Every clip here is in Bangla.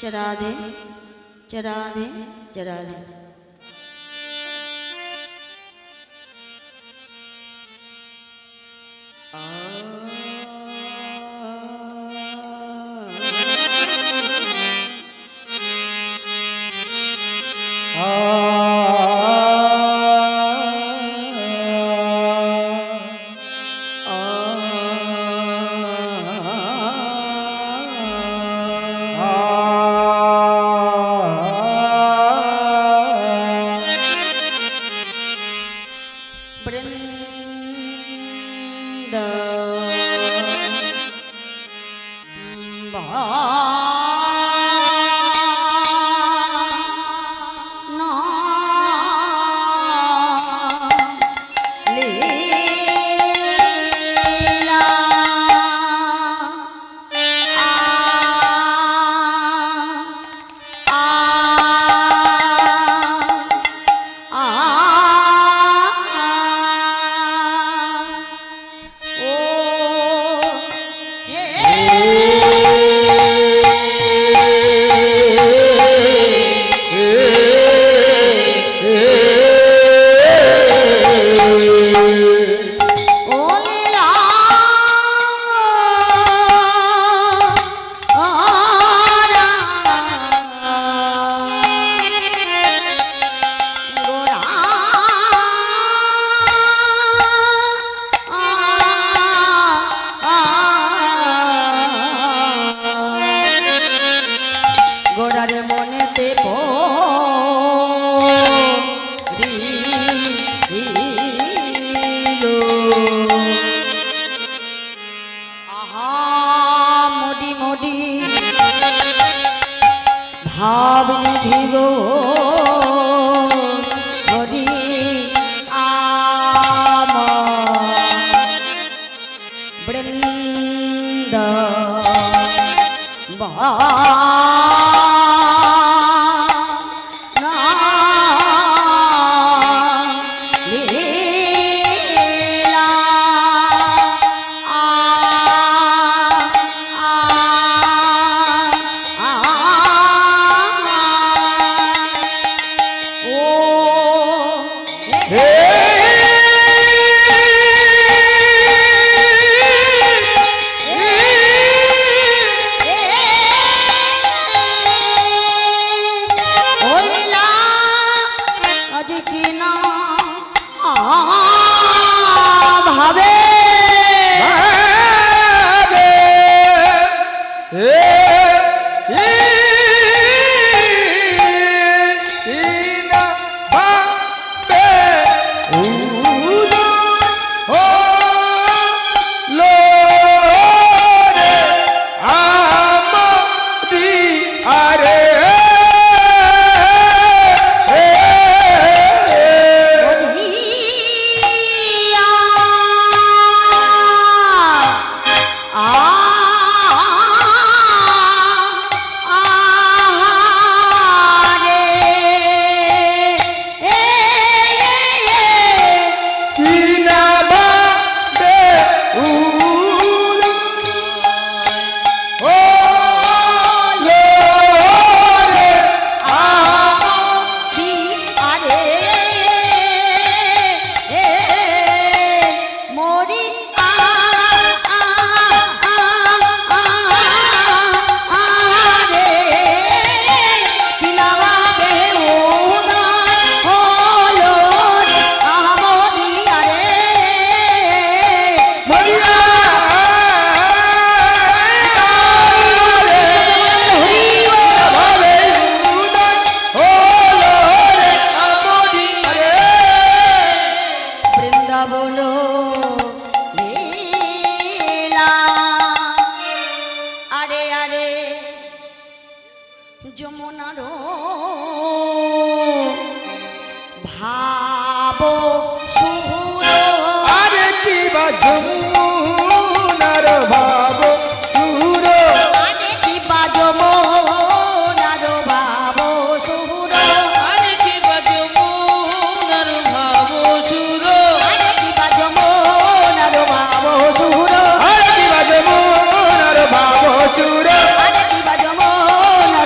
चरा दे चरा दे चरा दे।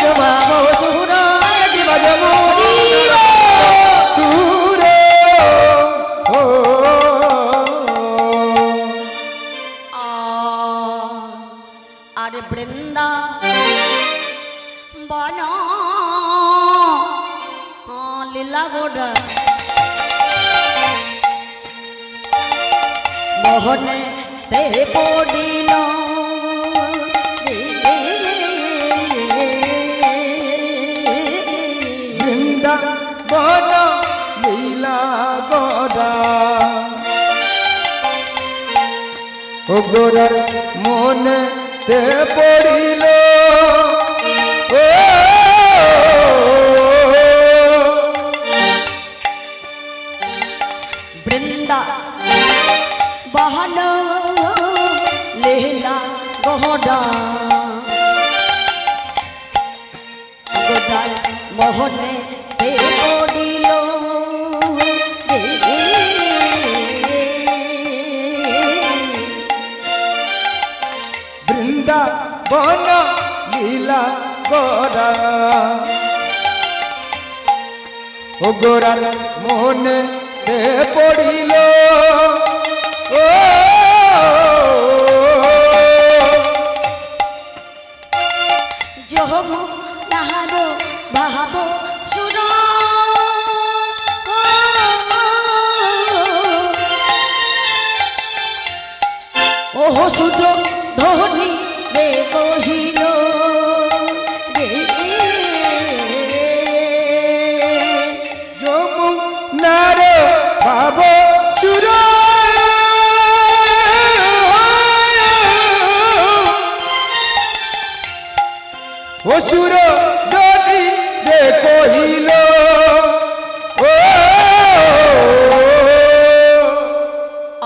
Chura, লাগোডা মোহনে তে পড়িল বৃন্দাবন লীলা গড়া ও গোরার মনে তে পড়িল বৃন্দা বহন লীলা গড়া গোদার মোহনে তে পড়িল বৃন্দাবন লীলা গড়া ও গোরার মনে তে পড়িল যহবু তাহার ভাব সুর ওহ সুর ধনী রে কহিল যমুনার ভাব সুর অসুর ধনী রে কহিল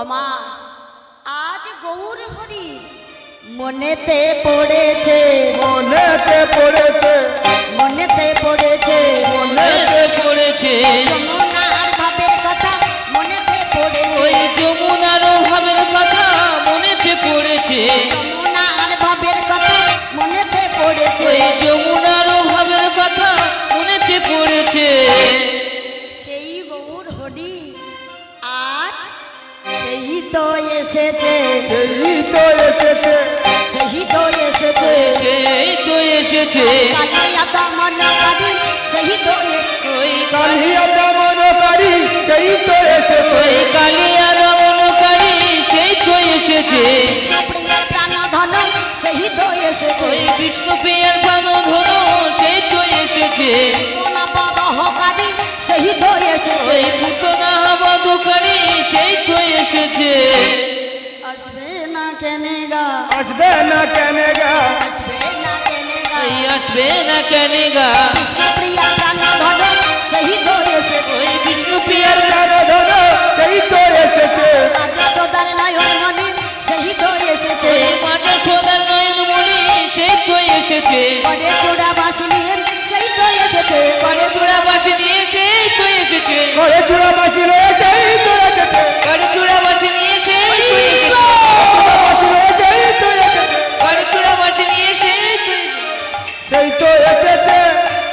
আমা আজ গৌর হরি মনেতে পড়েছে মনেতে পড়েছে মনেতে পড়েছে মনেতে পড়েছে যমুনার ভাবের কথা মনেতে পড়েছে ওই যমুনার ভাবের কথা মনেতে পড়েছে যমুনার ভাবের কথা মনেতে পড়েছে ওই যমুনার ভাবের কথা মনেতে পড়েছে সেই গৌর হরি আজ সেই তো এসেছে সেই তো এসেছে সেই তো এসেছে সেই তো এসেছে কালিয়া দমনকারী সেই তো এসেছে ওই কালিয়া দমনকারী সেই তো এসেছে ওই কালিয়া দমনকারী সেই তো এসেছে কৃষ্ণপ্রিয় প্রাণধন সেই তো এসেছে ওই বিষ্ণুপ্রিয়ার প্রাণধন সেই তো এসেছে পদহকারী সেই তো এসেছে ওই পুতনা বধকারী সেই তো এসেছে আসবে না কেনে গা আসবে না কেনে গা আসবে না কেনে গা ওই আসবে না কেন গা কৃষ্ণপ্রিয়া প্রাণধন সেই তো এসেছে ওই বিষ্ণুপ্রিয়ার প্রাণধন সেই তো এসেছে রাজা সদার নয়নমণি সেই তো এসেছে ওই মাঝে সোনার নয়নমণি সেই তো এসেছে করে চূড়া বাসি নিয়ে সেই তো এসেছে করে চূড়া বাসি নিয়ে সেই তো এসেছে ঘরে চূড়া মাসি রয়ে সেই তো এসেছে চূড়া বাসি নিয়ে সেই তো এসেছে মাসি রয়ে সেই তো এসেছে চূড়া বাসি নিয়ে সেই তো এসেছে সেই তো এসেছে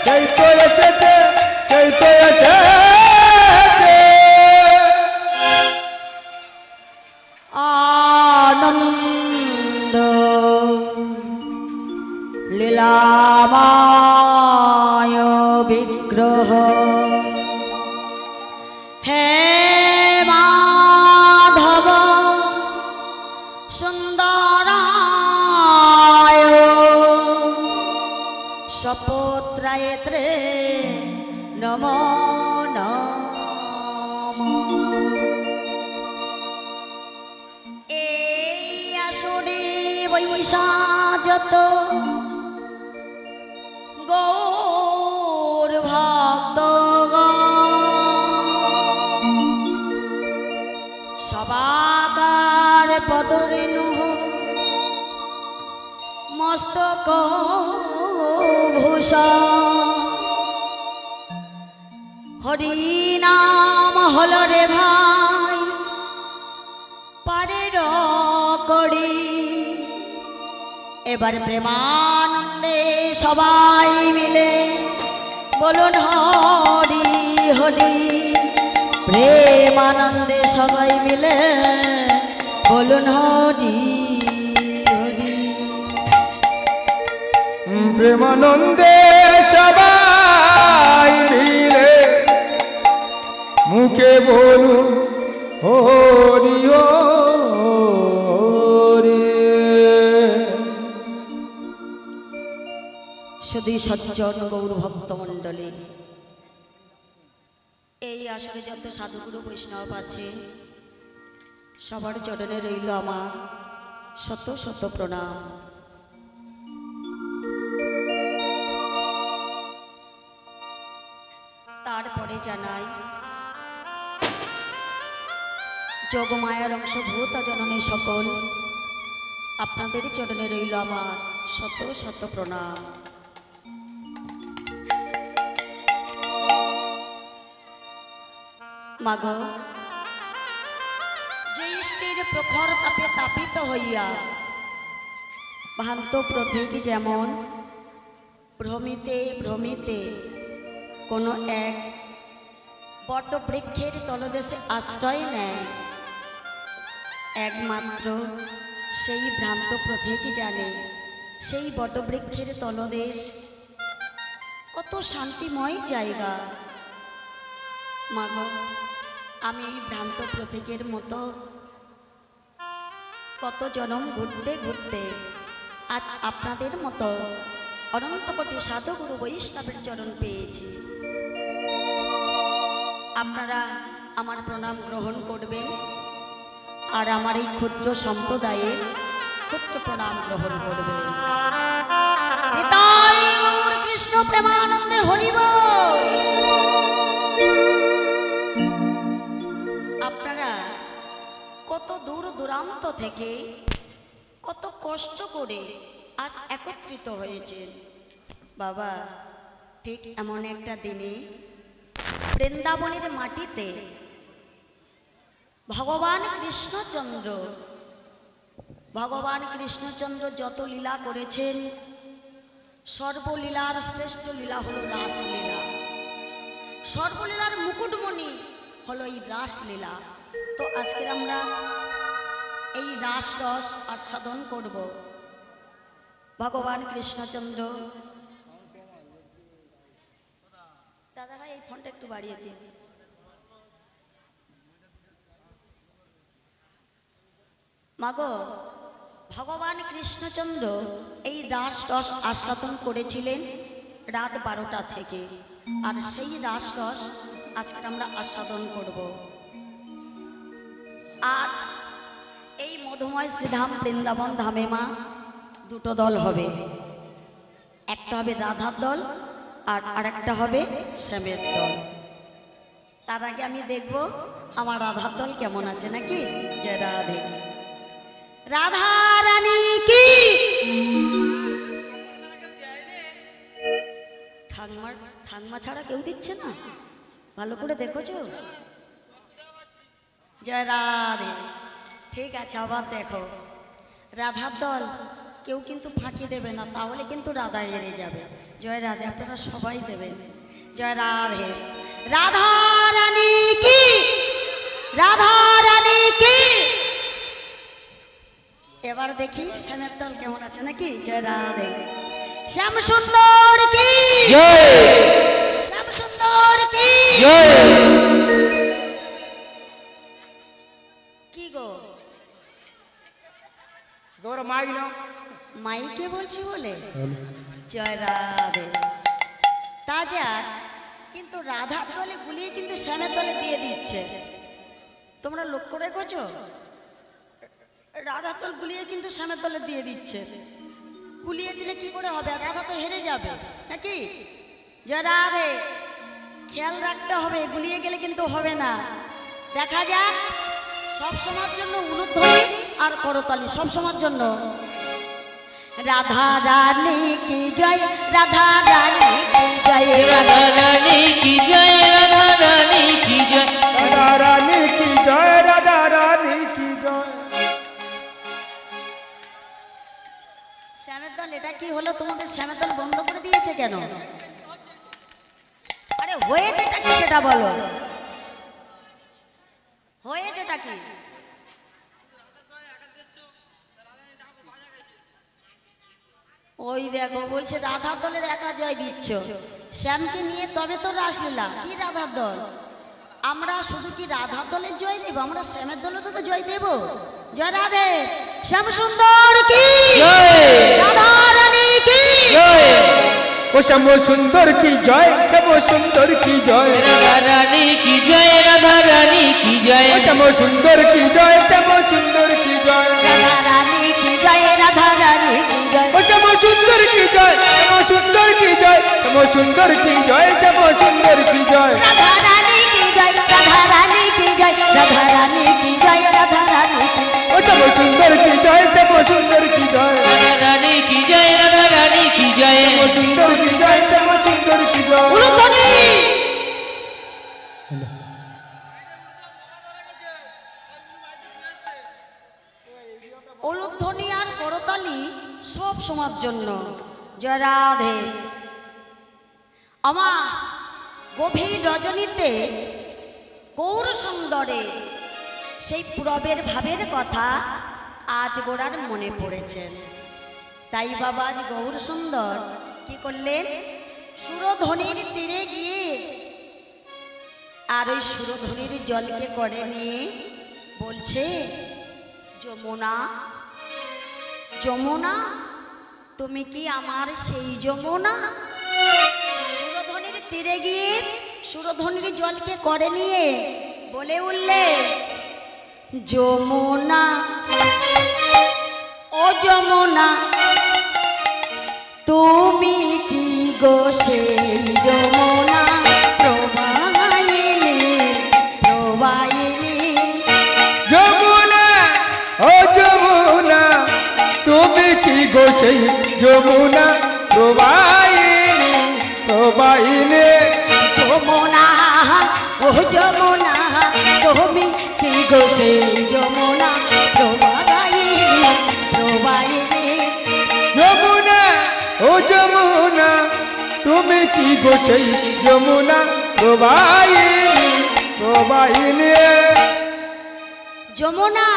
সেই তো এসেছে সেই তো এসেছে আনন্দ লীলাময় বিগ্রহ হে মাধব সুন্দরায় সপত্রায় ত্রে নমো নমঃ এই আসরে বৈশাচত গৌর ভক্ত সবাকার পদরেণু মস্তক ভূষণ হরি নাম হল রে ভাই পারের করি এবার প্রেমানন্দে সবাই মিলে বলুন হরি হরি প্রেমানন্দে সবাই মিলে বলুন হরি হরি প্রেমানন্দে সবাই মিলে সজ্জন গৌর ভক্তমণ্ডলী, এই আসরে যত সাধুগুরু বৈষ্ণব আছে সবার চরণে রইল আমার শত শত প্রণাম। তারপরে জানাই যোগমায়ার অংশভূত জননী সকল আপনাদের চরণে রইল আমার শত শত প্রণাম। মাগো, জ্যৈষ্ঠের প্রখর তাপে তাপিত হইয়া ভ্রান্ত প্রতীক যেমন ভ্রমিতে ভ্রমিতে কোনো এক বটবৃক্ষের তলদেশে আশ্রয় নেয়, একমাত্র সেই ভ্রান্ত প্রতীক জানে সেই বটবৃক্ষের তলদেশ কত শান্তিময় জায়গা। মাগো, আমি এই ভ্রান্ত প্রতীকের মতো কত জনম ঘুরতে ঘুরতে আজ আপনাদের মতো অনন্ত কোটি সাধুগুরু বৈষ্ণবের চরণ পেয়েছি। আপনারা আমার প্রণাম গ্রহণ করবেন আর আমার এই ক্ষুদ্র সম্প্রদায়ে ক্ষুদ্র প্রণাম গ্রহণ করবেন। নিতাই গৌর কৃষ্ণ প্রেমানন্দে হরি বল। আপনারা কত দূর দূরান্ত থেকে কত কষ্ট করে আজ একত্রিত হয়েছেন। বাবা, ঠিক এমন একটা দিনে বৃন্দাবনের মাটিতে ভগবান কৃষ্ণচন্দ্র যত লীলা করেছেন সর্বলীলার শ্রেষ্ঠ লীলা হলো রাসলীলা। সর্বলীলার মুকুটমণি হলো এই রাসলীলা। তো আজকে আমরা এই রাসরস আস্বাদন করব। ভগবান কৃষ্ণচন্দ্র, দাদা ভাই এই ফোনটা একটু বাড়িয়ে দিন। মাগো, ভগবান কৃষ্ণচন্দ্র এই রাসরস আস্বাদন করেছিলেন রাত 12টা থেকে, আর সেই রাসরস আজকে আমরা আস্বাদন করব। আজ এই মধুময় শ্রীধাম বৃন্দাবন ধামে মা দুটো দল হবে, একটা হবে রাধার দল আর আরেকটা হবে শ্যামের দল। তার আগে আমি দেখব আমার রাধার দল কেমন আছে নাকি। জয় রাধে, রাধা রানী কি। ঠাকমা ছাড়া কেউ দিচ্ছে না, ভালো করে দেখোছো। জয় রাধে। ঠিক আছে, আবার দেখো। রাধার দল কেউ কিন্তু ফাঁকি দেবে না, তাহলে কিন্তু রাধা হেরে যাবে। জয় রাধে, আপনারা সবাই দেবেন। জয় রাধে, রাধা রানী কি, রাধা রানী কি। এবার দেখি শ্যামের দল কেমন আছে নাকি। জয় রাধে, শ্যাম সুন্দর কি, শ্যাম সুন্দর কি। কি গো, মাইকে বলছি বলে। জয় রাধে। তা যাক, কিন্তু রাধার দলে গুলিয়ে কিন্তু শ্যামের দলে দিয়ে দিচ্ছে। তোমরা লক্ষ্য রেখেছো, রাধার দল গুলিয়ে কিন্তু শ্যামের দলে দিয়ে দিচ্ছে। গুলিয়ে দিলে কি করে হবে, রাধা তো হেরে যাবে নাকি। জয় রাধে, খেয়াল রাখতে হবে, গুলিয়ে গেলে কিন্তু হবে না। দেখা যাক, সব সময়ের জন্য উলুধ্বনি আর করতালি সব সময়ের জন্য। রাধা রানী কি জয়, রাধা রানী কি জয়, রাধা রানী কি জয়, রাধা রানী কি জয়, রাধা রানী কি জয়, রাধা রানী কি জয়। শ্যামের দল এটা কি হলো, তোমাদের শ্যামের দল বন্ধ করে দিয়েছে কেন? আরে হয়েছেটা কি সেটা বলো, হয়েছেটা কি? ওই দেখো বলছে রাধার দলের একা জয় দিচ্ছ, শ্যামকে নিয়ে তবে তো রাসলীলা। কি রাধার দল? আমরা শুধু কি রাধার দলের জয় দেব, আমরা শ্যামের দলের তো জয় দেব। জয় রাধে, শ্যাম সুন্দর কি, রাধা রানী কি। ও শ্যাম সুন্দর কি জয়, শ্যাম সুন্দর কি জয়, রাধা রানী কি জয়, রাধা রানী কি জয়, ও শ্যাম সুন্দর কি জয়, শ্যাম সুন্দর কি জয়, রাধা রানী কি জয়, রাধা রানী কি জয়, ও শ্যাম সুন্দর কি জয়, শ্যাম সুন্দর কি জয়, শ্যাম সুন্দর কি জয়, শ্যাম সুন্দর কি জয়, রাধা রানী কি জয়, রাধা রানী কি জয়, রাধা রানী কি জয়, রাধা রানী কি জয়। ও শ্যাম সুন্দর কি জয়, শ্যাম সুন্দর কি জয়, রাধা রানী কি জয়, রাধা রানী কি জয়। শ্যাম সুন্দর কি জয়, শ্যাম সুন্দর কি জয়। উলুধ্বনি। উলুধ্বনি আর করতালি সব সময়ের জন্য। জয় রাধে। আমার গভীর রজনীতে গৌর সুন্দরে সেই পূরবের ভাবের কথা আজ গোড়ার মনে পড়েছে। তাই বাবা আজ গৌর সুন্দর কি করলেন, সুরধ্বনির তীরে গিয়ে আর ওই সুরধ্বনির জলকে করে নিয়ে বলছে, যমুনা যমুনা তুমি কি আমার সেই যমুনা। সুরধ্বনির তীরে গিয়ে সুরধ্বনির জলকে করে নিয়ে বলে উঠলে, যমুনা ও যমুনা তুমি কি গো সেই যমুনা, প্রবাহিনী প্রবাহিনী। যমুনা ও যমুনা তুমি কি গো সেই যমুনা, প্রবাহিনী প্রবাহিনী। যমুনা ও যমুনা তুমি কি গো সেই যমুনা, প্রবাহিনী প্রবাহিনী। যমুনা ও যমুনা তুমি কি গো সেই যমুনা, প্রবাহিনী প্রবাহিনী। যমুনা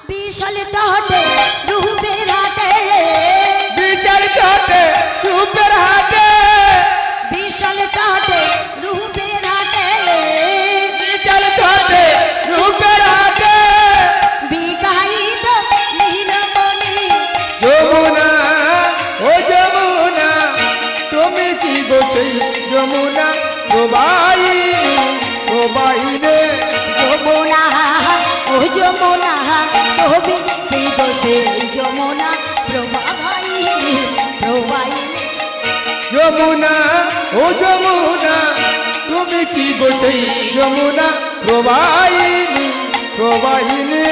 বিশাল টহটে রূপের হাটে, বিশাল চটে রূপের হাটে, বিশাল টহটে রূপের হাটে, বিশাল চটে রূপের হাটে। বিকাহিত নীলমণি। যমুনা ও যমুনা তুমি কি গো সেই যমুনা, প্রবাহিনী প্রবাহিনী। যমুনা ও যমুনা তুমি কি গো সেই যমুনা, প্রবাহিনী প্রবাহিনী। যমুনা ও যমুনা তুমি কি গো সেই যমুনা, প্রবাহিনী প্রবাহিনী।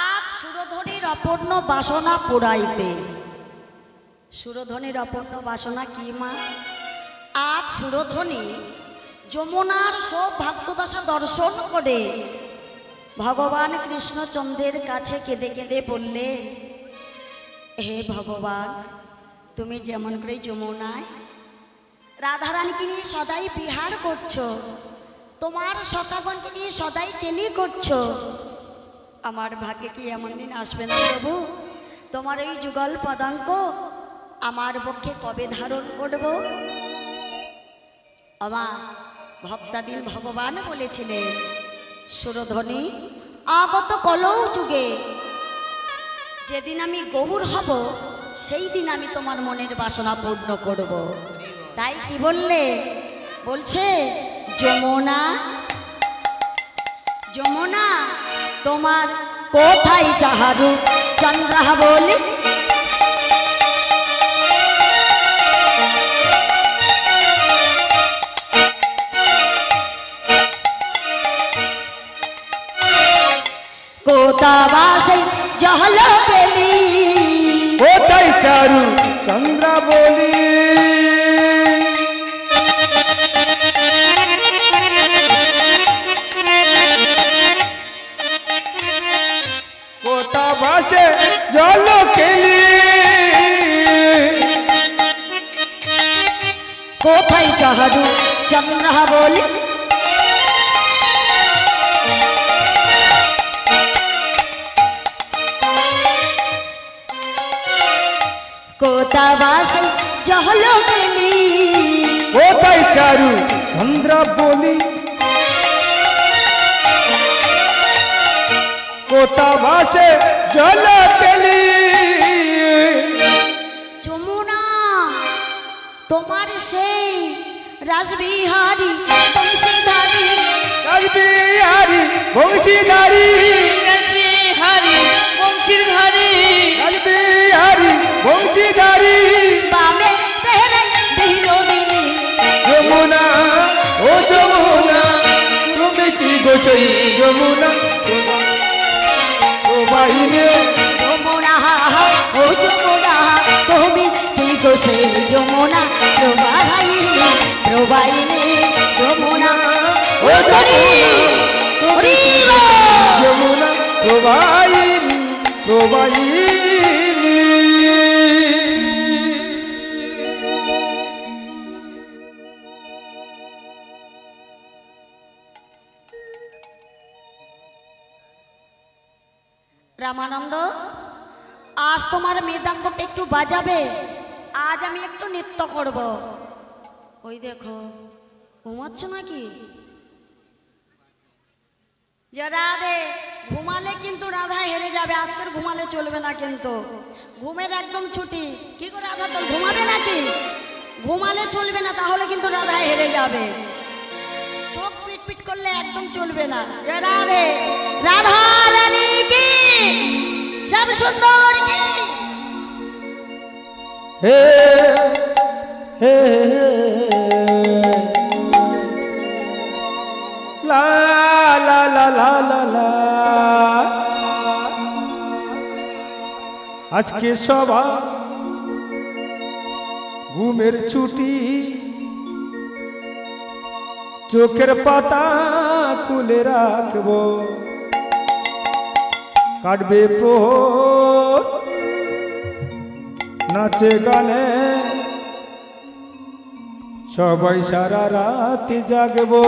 আজ সুরধ্বনির অপূর্ণ বাসনা পুরাইতে। সুরধ্বনির অপূর্ণ বাসনা কি মা? আজ সুরধ্বনি যমুনার সৌভাগ্যদশা দর্শন করে ভগবান কৃষ্ণচন্দ্রের কাছে কেঁদে কেঁদে বললে, হে ভগবান তুমি যেমন করে যমুনায় রাধারানীকে নিয়ে সদাই বিহার করছো, তোমার সখাগণকে নিয়ে সদাই কেলি করছো, আমার ভাগ্যে কি এমন দিন আসবে না প্রভু, তোমার এই যুগল পদাঙ্ক আমার পক্ষে কবে ধারণ করব। আমার ভক্তাদিন ভগবান বলেছিলেন, সুরধ্বনি আগত কলৌ যুগে যেদিন আমি গৌর হব সেই দিন আমি তোমার মনের বাসনা পূর্ণ করব। তাই কি বললে, বলছে যমুনা যমুনা তোমার কোথায় চাহারু চন্দ্রা বলি। কোথাবাসে জহল পেলি, কোথায় চারু চন্দ্র বলি। কোথা বাসে জল কেলি, কোথায় চাহারু চন্দ্রা বলি। কোথাবাসে জহল পেলি, কোথায় চারু চন্দ্র বলি। কোথা বাসে জল পেলি। যমুনা সেই রাসবিহারী বংশীধারী রাসবিহারী বংশীধারী রাসবিহারী বংশীধারী রাসবিহারী বংশীধারী বামে তেরে বিনোদিনী যমুনা ও যমুনা তুমি কি গোছই যমুনা ও বাইনে যমুনা ও যমুনা তুমি কি গো সেই যমুনা প্রবাহিনী প্রবাহিনী যমুনা ও ধরি যমুনা প্রবাহিনী প্রবাহিনী রামানন্দ আজ তোমার মৃদঙ্গটা একটু বাজাবে আজ আমি একটু নৃত্য করব ওই দেখো ঘুমাচ্ছ নাকি যে রাধে ঘুমালে কিন্তু রাধা হেরে যাবে আজকের ঘুমালে চলবে না কিন্তু ঘুমের একদম ছুটি কি করে রাধা তো ঘুমাবে নাকি ঘুমালে চলবে না তাহলে কিন্তু রাধা হেরে যাবে চোখ পিট করলে একদম চলবে না যে রাধে রাধা রানী কি সব সুন্দর কি হে হে লা লা লা লা লা লা আজকে সবাই ঘুমের ছুটি চোখের পাতা খুলে রাখবো কাটবে প্রহর নাচে গানে সবাই সারা রাত জাগবো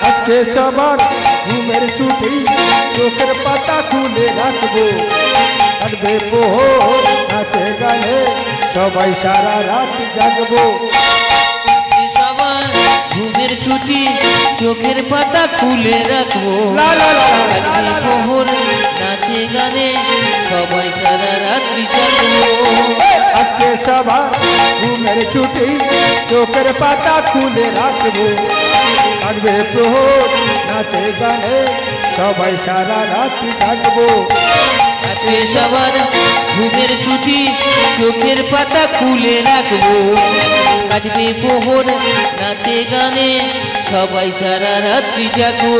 আজকে সবার ঘুমের ছুটি চোখের পাতা খুলে রাখবো কাটবে প্রহর নাচে গানে সবাই সারা রাত জাগবো সবার ঘুমের ছুটি চোখের পাতা খুলে রাখবো লা লা লা লা লা লা লা। প্রহর নাচে গানে সবাই সারা রাত্রি জাগবো আজকে সবার ঘুমের ছুটি চোখের পাতা খুলে রাখবো কাটবে প্রহর নাচে গানে সবাই সারা রাত জাগবো আজকে সবার ঘুমের ছুটি চোখের পাতা খুলে রাখবো কাটবে প্রহর নাচে গানে সবাই সারা রাত্রি জাগবো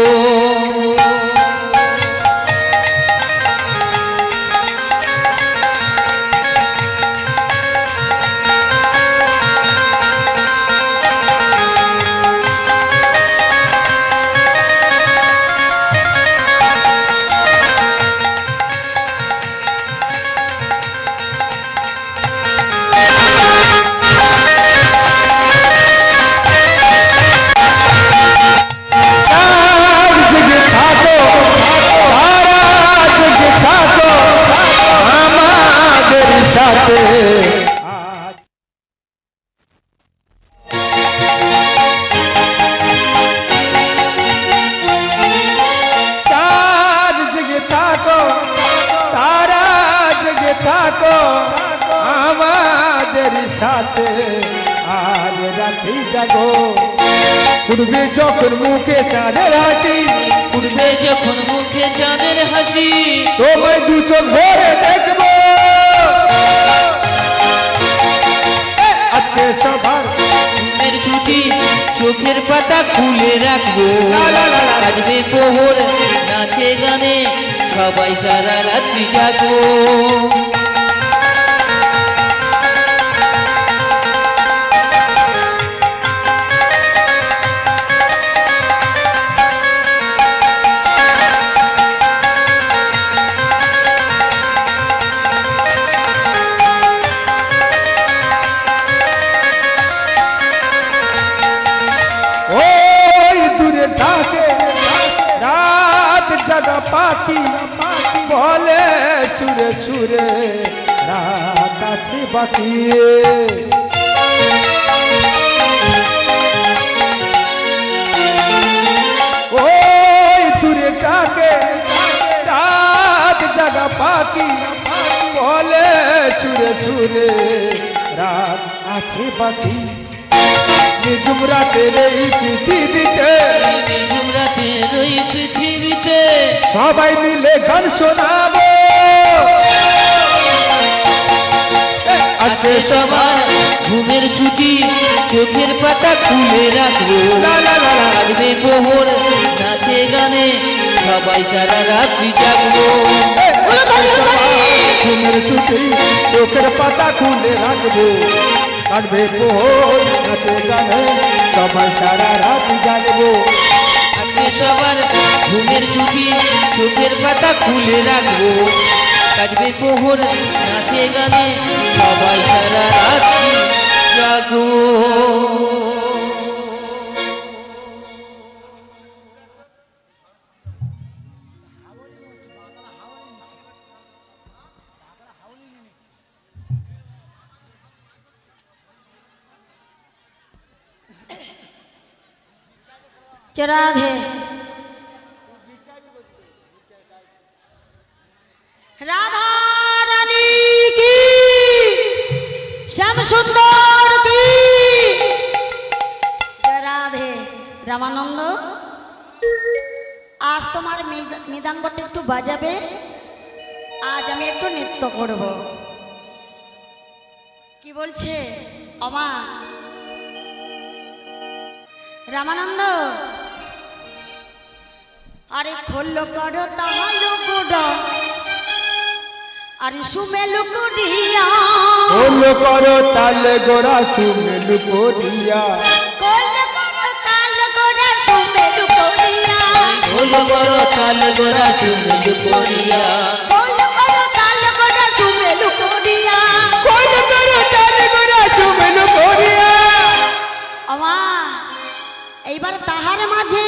সাথে আজ রাত্রি জাগো উঠবে যখন মুখে চাঁদের হাসি উঠবে যখন মুখে চাঁদের হাসি তোমায় দু চোখ ভরে দেখবো আজকে সবার ঘুমের ছুটি চোখের পাতা খুলে রাখবো লা লা লা লা। কাটবে প্রহর নাচে গানে সবাই সারা রাত্রি জাগবো ওই দূরে ডাকে সুরে সুরে রাত আছে বাকি ওই দূরে যাকে রাত জাগা পাখি বলে সুরে সুরে রাত আছে বাকি নিঝুম রাতের এই পৃথিবীতে নিঝুম রাতের ওই পৃথিবীতে সবাই মিলে গান শোনাবো আজকে সবার ঘুমের ছুটি চোখের পাতা খুলে রাখবো লাগবে প্রহর নাচে গানে সবাই সারা রাত্রি জাগবো ঘুমের ছুটি চোখের পাতা খুলে রাখবো কাটবে পোহর নাচে গানে সবাই সারা রাত জাগবো আজকে সবার ঘুমের ছুটি চোখের পাতা খুলে রাখবো কাটবে প্রহর নাচে গানে সবাই সারা রাত্রি জাগবো রাধে রাধা রানী কি শ্যাম সুন্দর কি রাধে রামানন্দ আজ তোমার মৃদঙ্গটা একটু বাজাবে আজ আমি একটু নৃত্য করব কি বলছে অমা রামানন্দ আরে খোল্লো করো তাহালো গোড়া আরে সুমেলু করিয়া খোল্লো করো তালে গোড়া সুমেলু করিয়া খোল্লো করো তালে গোড়া সুমেলু করিয়া খোলো করো তালে গোড়া সুমেলু করিয়া খোল্লো করো তালে গোড়া সুমেলু করিয়া খোল্লো করো তালে গোড়া সুমেলু করিয়া আমা এইবার তাহার মাঝে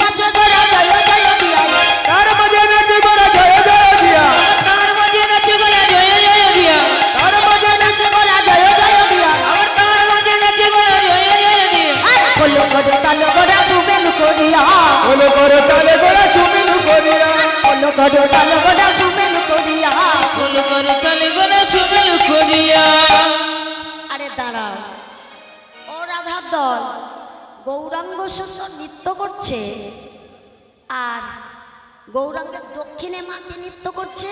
নাচে গোড়া জয় জয় দিয়া তার মাঝে নাচে গোড়া জয় জয় দিয়া তার মাঝে নাচে গোড়া জয় জয় দিয়া তার মাঝে নাচে গোড়া জয় জয় দিয়া আবার তার মাঝে নাচে গোড়া জয় জয় দিয়া খোল্লো করো তালে গোড়া সুমেলু করিয়া খোল্লো করো তালে গোড়া সুমেলু করিয়া খোল্লো করো তালে গোড়া সুমেলু করিয়া খোলো করো তালে গোড়া সুমেলু করিয়া আরে দাঁড়াও ও রাধার দল গৌরাঙ্গ সুন্দর নৃত্য করছে আর গৌরাঙ্গের দক্ষিণে মাকে নৃত্য করছে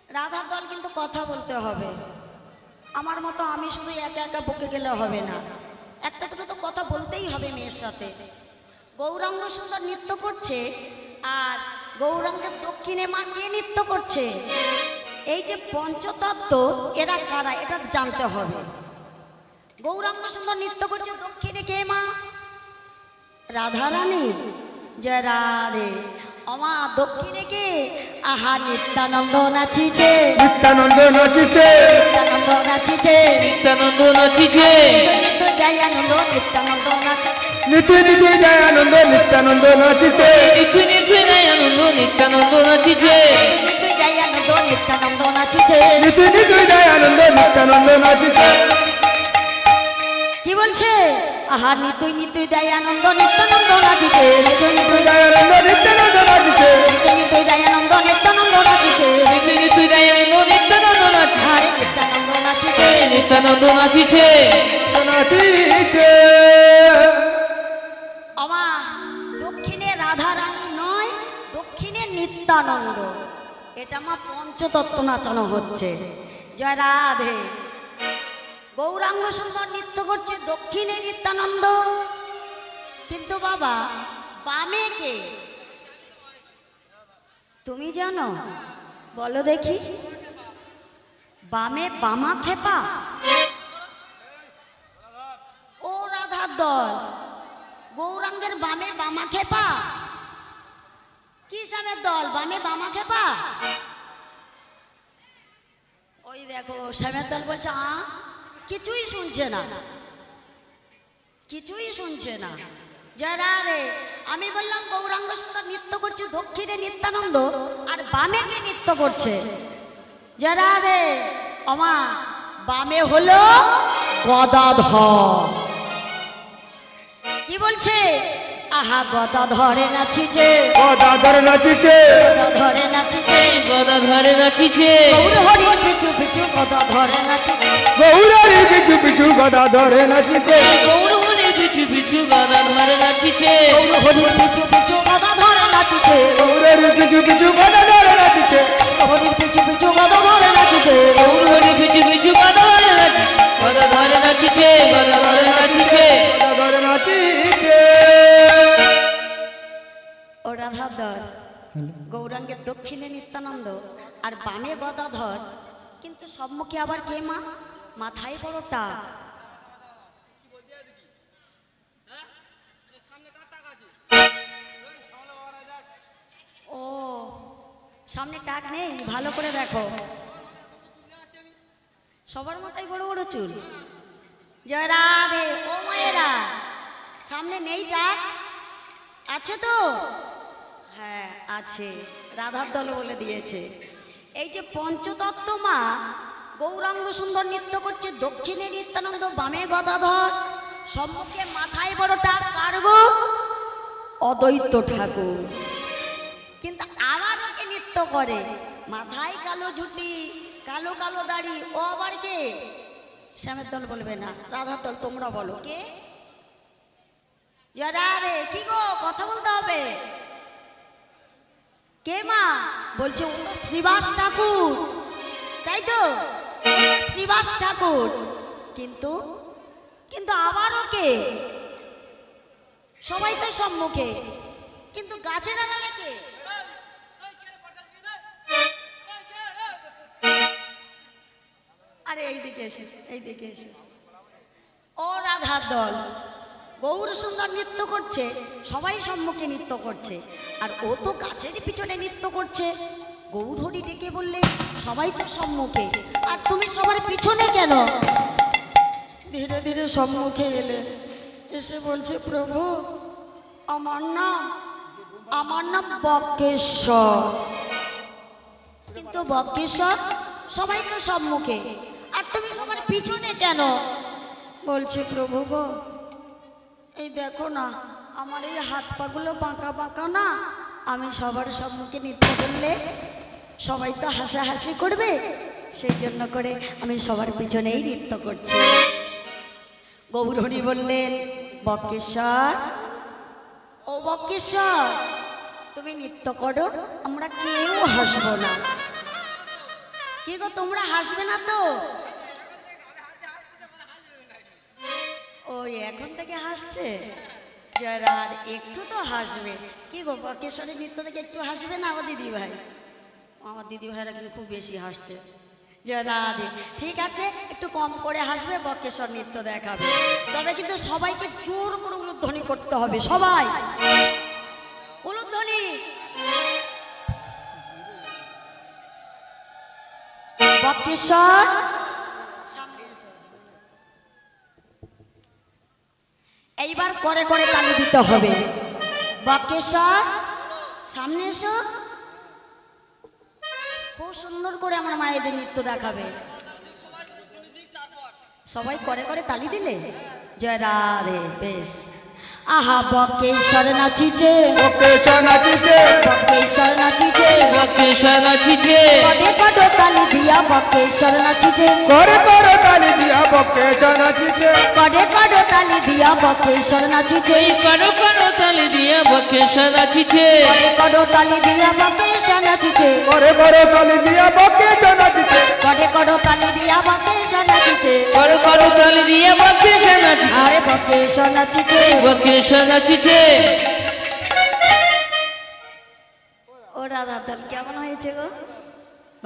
রাধার দল কিন্তু কথা বলতে হবে আমার মতো আমি শুধু একা একা বকে গেলে হবে না একটা দুটো তো কথা বলতেই হবে মেয়ের সাথে গৌরাঙ্গ সুন্দর নৃত্য করছে আর গৌরাঙ্গের দক্ষিণে মা কে নৃত্য করছে এই যে পঞ্চতত্ত্ব এরা কারা এটা জানতে হবে গৌরাঙ্গ সুন্দর নৃত্য করছে দক্ষিণে কে মা রাধারানী জয় রাধে অমা দক্ষিণে কে আহা নিত্যানন্দ নাচিছে নিত্যানন্দ নাচিছে নিত্যানন্দ নাচিছে নিত্যানন্দ নাচিছে নিত্য দয়ানন্দ নিত্যানন্দ নাচিছে নিত্য নিত্য দয়ানন্দ নিত্যানন্দ নাচিছে নিত্য নিত্য দয়ানন্দ নিত্যানন্দ নাচিছে নিত্য দয়ানন্দ নিত্যানন্দ নাচিছে নিত্য নিত্য দয়ানন্দ নিত্যানন্দ নাচিছে কি বলছে আহা নিতুই নিতুই দয়ানন্দ নিত্যানন্দ নাচিছে নিতুই নিতুই দয়ানন্দ নিত্যানন্দ নাচিছে নিতুই নিতুই দয়ানন্দ নিত্যানন্দ নাচিছে নিত্য নিত্য দয়ানন্দ নিত্যানন্দ নাচিছে আরে নিত্যানন্দ নাচিছে নিত্যানন্দ নাচিছে নাচিছে আমা দক্ষিণে রাধা রানী নয় দক্ষিণে নিত্যানন্দ এটা মা পঞ্চতত্ত্ব নাচানো হচ্ছে জয় রাধে গৌরাঙ্গ সুন্দর নৃত্য করছে দক্ষিণে নিত্যানন্দ কিন্তু বাবা বামে কে তুমি জানো বলো দেখি বামে বামা খেপা ও রাধার দল গৌরাঙ্গের বামে বামা খেপা কি সামের দল বামে বামা খেপা ওই দেখো শ্যামের দল বলছে কিছুই শুনছে না কিছুই শুনছে না জয় রাধে। আমি বললাম গৌরাঙ্গ সুন্দর নৃত্য করছে দক্ষিণে নিত্যানন্দ, আর বামে কে নৃত্য করছে? জয় রাধে। অমা বামে হলো গদাধর। কি বলছে? আহা গদা ধরে নাচিছে, গদাধর নাচিছে, গদা ধরে নাচিছে, গদা ধরে নাচিছে, গৌর হরি পিছু পিছু গদা ধরে নাচিছে, গৌরারি পিছু পিছু গদাধরে নাচিছে, গৌর হরির পিছু পিছু গদা ধরে নাচিছে, গৌর হরি পিছু পিছু গদা ধরে নাচিছে, গৌরারি পিছু পিছু গদাধরে নাচিছে, হরি পিছু পিছু গদা ধরে নাচিছে, গৌর হরির পিছু পিছু গদা ধরে নাচিছে, গদা ধরে নাচিছে, গদা ধরে নাচিছে। গদাধরে নাচিছে। ও রাধাধর, গৌরাঙ্গের দক্ষিণে নিত্যানন্দ আর বামে গদাধর, কিন্তু সম্মুখে আবার কে মা? মাথায় বড়টা। ও সামনে টাক নেই, ভালো করে দেখো। সবার মাথায় বড় বড় চুল। জয় রাধে। ও মায়েরা, সামনে নেই টাক? আছে তো? হ্যাঁ আছে, রাধার দল বলে দিয়েছে। এই যে পঞ্চতত্ত্ব মা গৌরাঙ্গ সুন্দর নৃত্য করছে দক্ষিণে নিত্যানন্দ, বামে গদাধর, সম্মুখে মাথায় বড় টাক। কার গো? অদ্বৈত ঠাকুর। কিন্তু আবার ওকে নৃত্য করে, মাথায় কালো ঝুটি, কালো কালো দাড়ি। ও আবার কে? শ্যামের দল বলবে না, রাধার দল তোমরা বলো কে? যারা রে কি গো, কথা বলতে হবে। কে মা? বলছে ও তো শ্রীবাস ঠাকুর, তাই তো? শ্রীবাস ঠাকুর। কিন্তু কিন্তু আবারও কে? সবাই তো সম্মুখে, কিন্তু গাছের আড়ালে কে? আরে এইদিকে এসে, এইদিকে এসে। ও রাধার দল, গৌর সুন্দর নৃত্য করছে, সবাই সম্মুখে নৃত্য করছে, আর ও তো গাছের পিছনে নৃত্য করছে। গৌর হরি ডেকে বললে সবাই তো সম্মুখে, আর তুমি সবার পিছনে কেন? ধীরে ধীরে সম্মুখে এলে, এসে বলছে প্রভু আমার নাম বক্রেশ্বর। কিন্তু বক্রেশ্বর সবাই তো সম্মুখে, আর তুমি সবার পিছনে কেন? বলছে প্রভু গো, এই দেখো না আমার এই হাত পাগুলো বাঁকা বাঁকা না, আমি সবার সম্মুখে নৃত্য করলে সবাই তো হাসাহাসি করবে, সেই জন্য করে আমি সবার পিছনেই নৃত্য করছি। গৌরহরি বললেন বক্রেশ্বর, ও বক্রেশ্বর তুমি নৃত্য করো, আমরা কেউ হাসবো না। কি গো তোমরা হাসবে না তো? ওই এখন থেকে হাসছে, যারা একটু তো হাসবে। কি গো বক্রেশ্বরের নৃত্য থেকে একটু হাসবে না? আমার দিদি ভাই, আমার দিদি ভাইরা কিন্তু খুব বেশি হাসছে। যারা ঠিক আছে, একটু কম করে হাসবে, বক্রেশ্বর নৃত্য দেখাবে, তবে কিন্তু সবাইকে জোর করে উলুধ্বনি করতে হবে। সবাই উলুধ্বনি। বক্রেশ্বর এইবার করে করে তালি দিতে হবে। বক্রেশ্বর সামনে এসো, খুব সুন্দর করে আমার মায়েদের নৃত্য দেখাবে। সবাই করে করে তালি দিলে, জয় রাধে। বেশ, আহা বক্রেশ্বর নাচিছে, বক্রেশ্বর নাচিছে, বক্রেশ্বর নাচিছে, বক্রেশ্বর নাচিছে, কদে কদে তালি দিয়া বক্রেশ্বর নাচিছে, করে করে তালি দিয়া বক্রেশ্বর নাচিছে, কদে কদে তালি দিয়া বক্রেশ্বর নাচিছে, কানো কানো তালি দিয়া বক্রেশ্বর নাচিছে, কদে কদে তালি দিয়া বক্রেশ্বর নাচিছে, করে করে তালি দিয়া বক্রেশ্বর নাচিছে, কদে কদে তালি দিয়া বক্রেশ্বর নাচিছে, করো করো তালি দিয়া বক্রেশ্বর নাচিছে, আরে বক্রেশ্বর নাচিছে, বক্রেশ্বর নাচিছে। ও রাধা দল কেমন হয়েছে গো?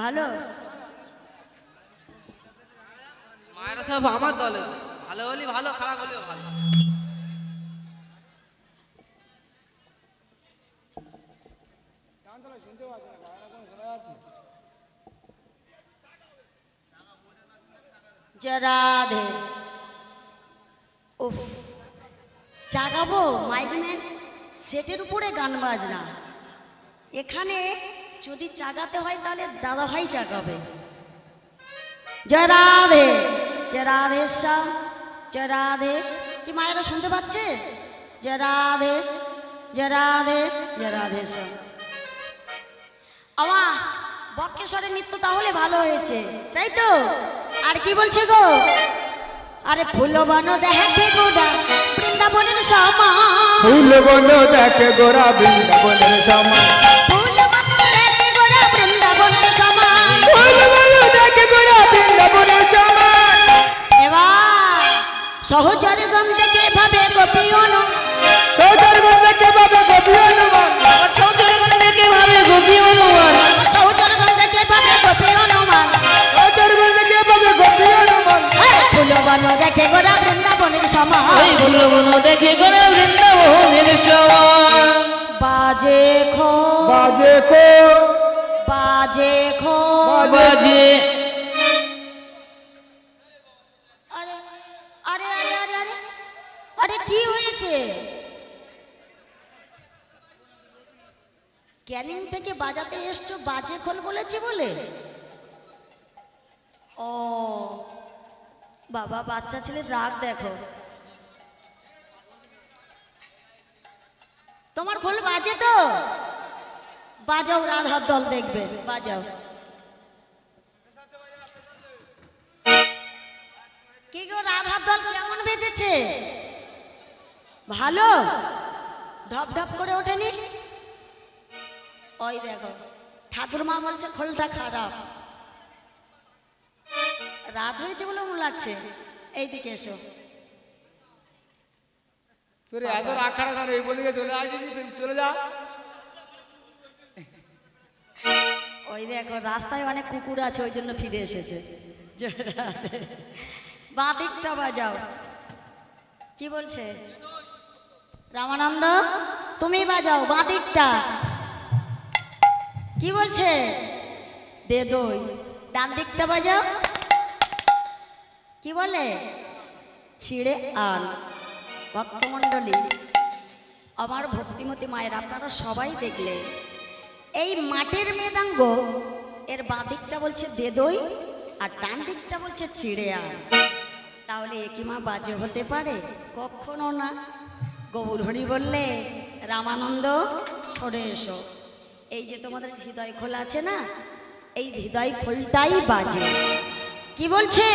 ভালো? মায়েরা সব আমার দলে, ভালো হলে ভালো, খারাপ হলেও ভালো। জয় রাধে। উফ জাগাবো মাইকম্যান সেটের উপরে গান বাজনা। এখানে যদি জাগাতে হয় তাহলে দাদা ভাই জাগাবে। জয় রাধে, জয় রাধে শ্যাম, জয় রাধে। কি মায়েরা শুনতে পাচ্ছে? জয় রাধে, জয় রাধে, জয় রাধে শ্যাম। আমা বক্রেশ্বরের নৃত্য তাহলে ভালো হয়েছে, তাই তো? আর কি বলছে গো? আরে ফুলবন দেখে গোড়া বৃন্দাবনের সমান, ফুলবন দেখে গোরা বৃন্দাবনের সমান, ফুলবন দেখে গোড়া বৃন্দাবনের সমান, ফুলবন দেখে গোরা বৃন্দাবনের সমান। এবার সহচর গম থেকে ভাবে গোপিয়ন, সৌদাগর দেখে ভাবে গোপী হনুমান, সৌন্দর্য দেখে ভাবে গোপী হনুমান, সহচর গম থেকে ভাবে গোপিয়ন মান। সৌদাগর দেখে ভাবে গোপী হনুমান। ফুলবন দেখে গোড়া বৃন্দাবনের সমান, ওই ফুলগুলো দেখে গোরা বৃন্দাবনের সমান। বাজে খো, বাজে খোল, বাজে খো। বাজে আরে আরে আরে আরে আরে আরে কি হয়েছে? ক্যানিং থেকে বাজাতে এসছো, বাজে খোল বলেছি বলে? ও বাবা, বাচ্চা ছেলে রাগ দেখো। তোমার খোল বাজে তো? বাজাও, রাধার দল দেখবে, বাজাও। কি গো রাধার দল কেমন বেজেছে? ভালো? ঢপ ঢপ করে ওঠেনি? ওই দেখো ঠাকুরমা বলছে খোলটা খারাপ। রাত হয়েছে বলে মনে লাগছে। এইদিকে এসো। তোর এত রাখা রাখা এই বলে চলে আসিস, চলে যা। ওই দেখো রাস্তায় অনেক কুকুর আছে, ওই জন্য ফিরে এসেছে। বাঁ দিকটা বাজাও। কি বলছে রামানন্দ? তুমি বাজাও বাঁ দিকটা। কি বলছে? দে দই। ডান দিকটা বাজাও। কি বলে? ছিঁড়ে আন। ভক্তমণ্ডলী, আমার ভক্তিমতী মায়ের, আপনারা সবাই দেখলে এই মাটির মৃদঙ্গ এর বাঁ দিকটা বলছে দে দই আর ডান দিকটা বলছে ছিঁড়ে আন। তাহলে একই মা বাজে হতে পারে? কখনো না। গৌরহরি বললে রামানন্দ সরে এসো। এই যে তোমাদের হৃদয় খোলা আছে না, এই হৃদয় খোলটাই বাজে। কি বলছে?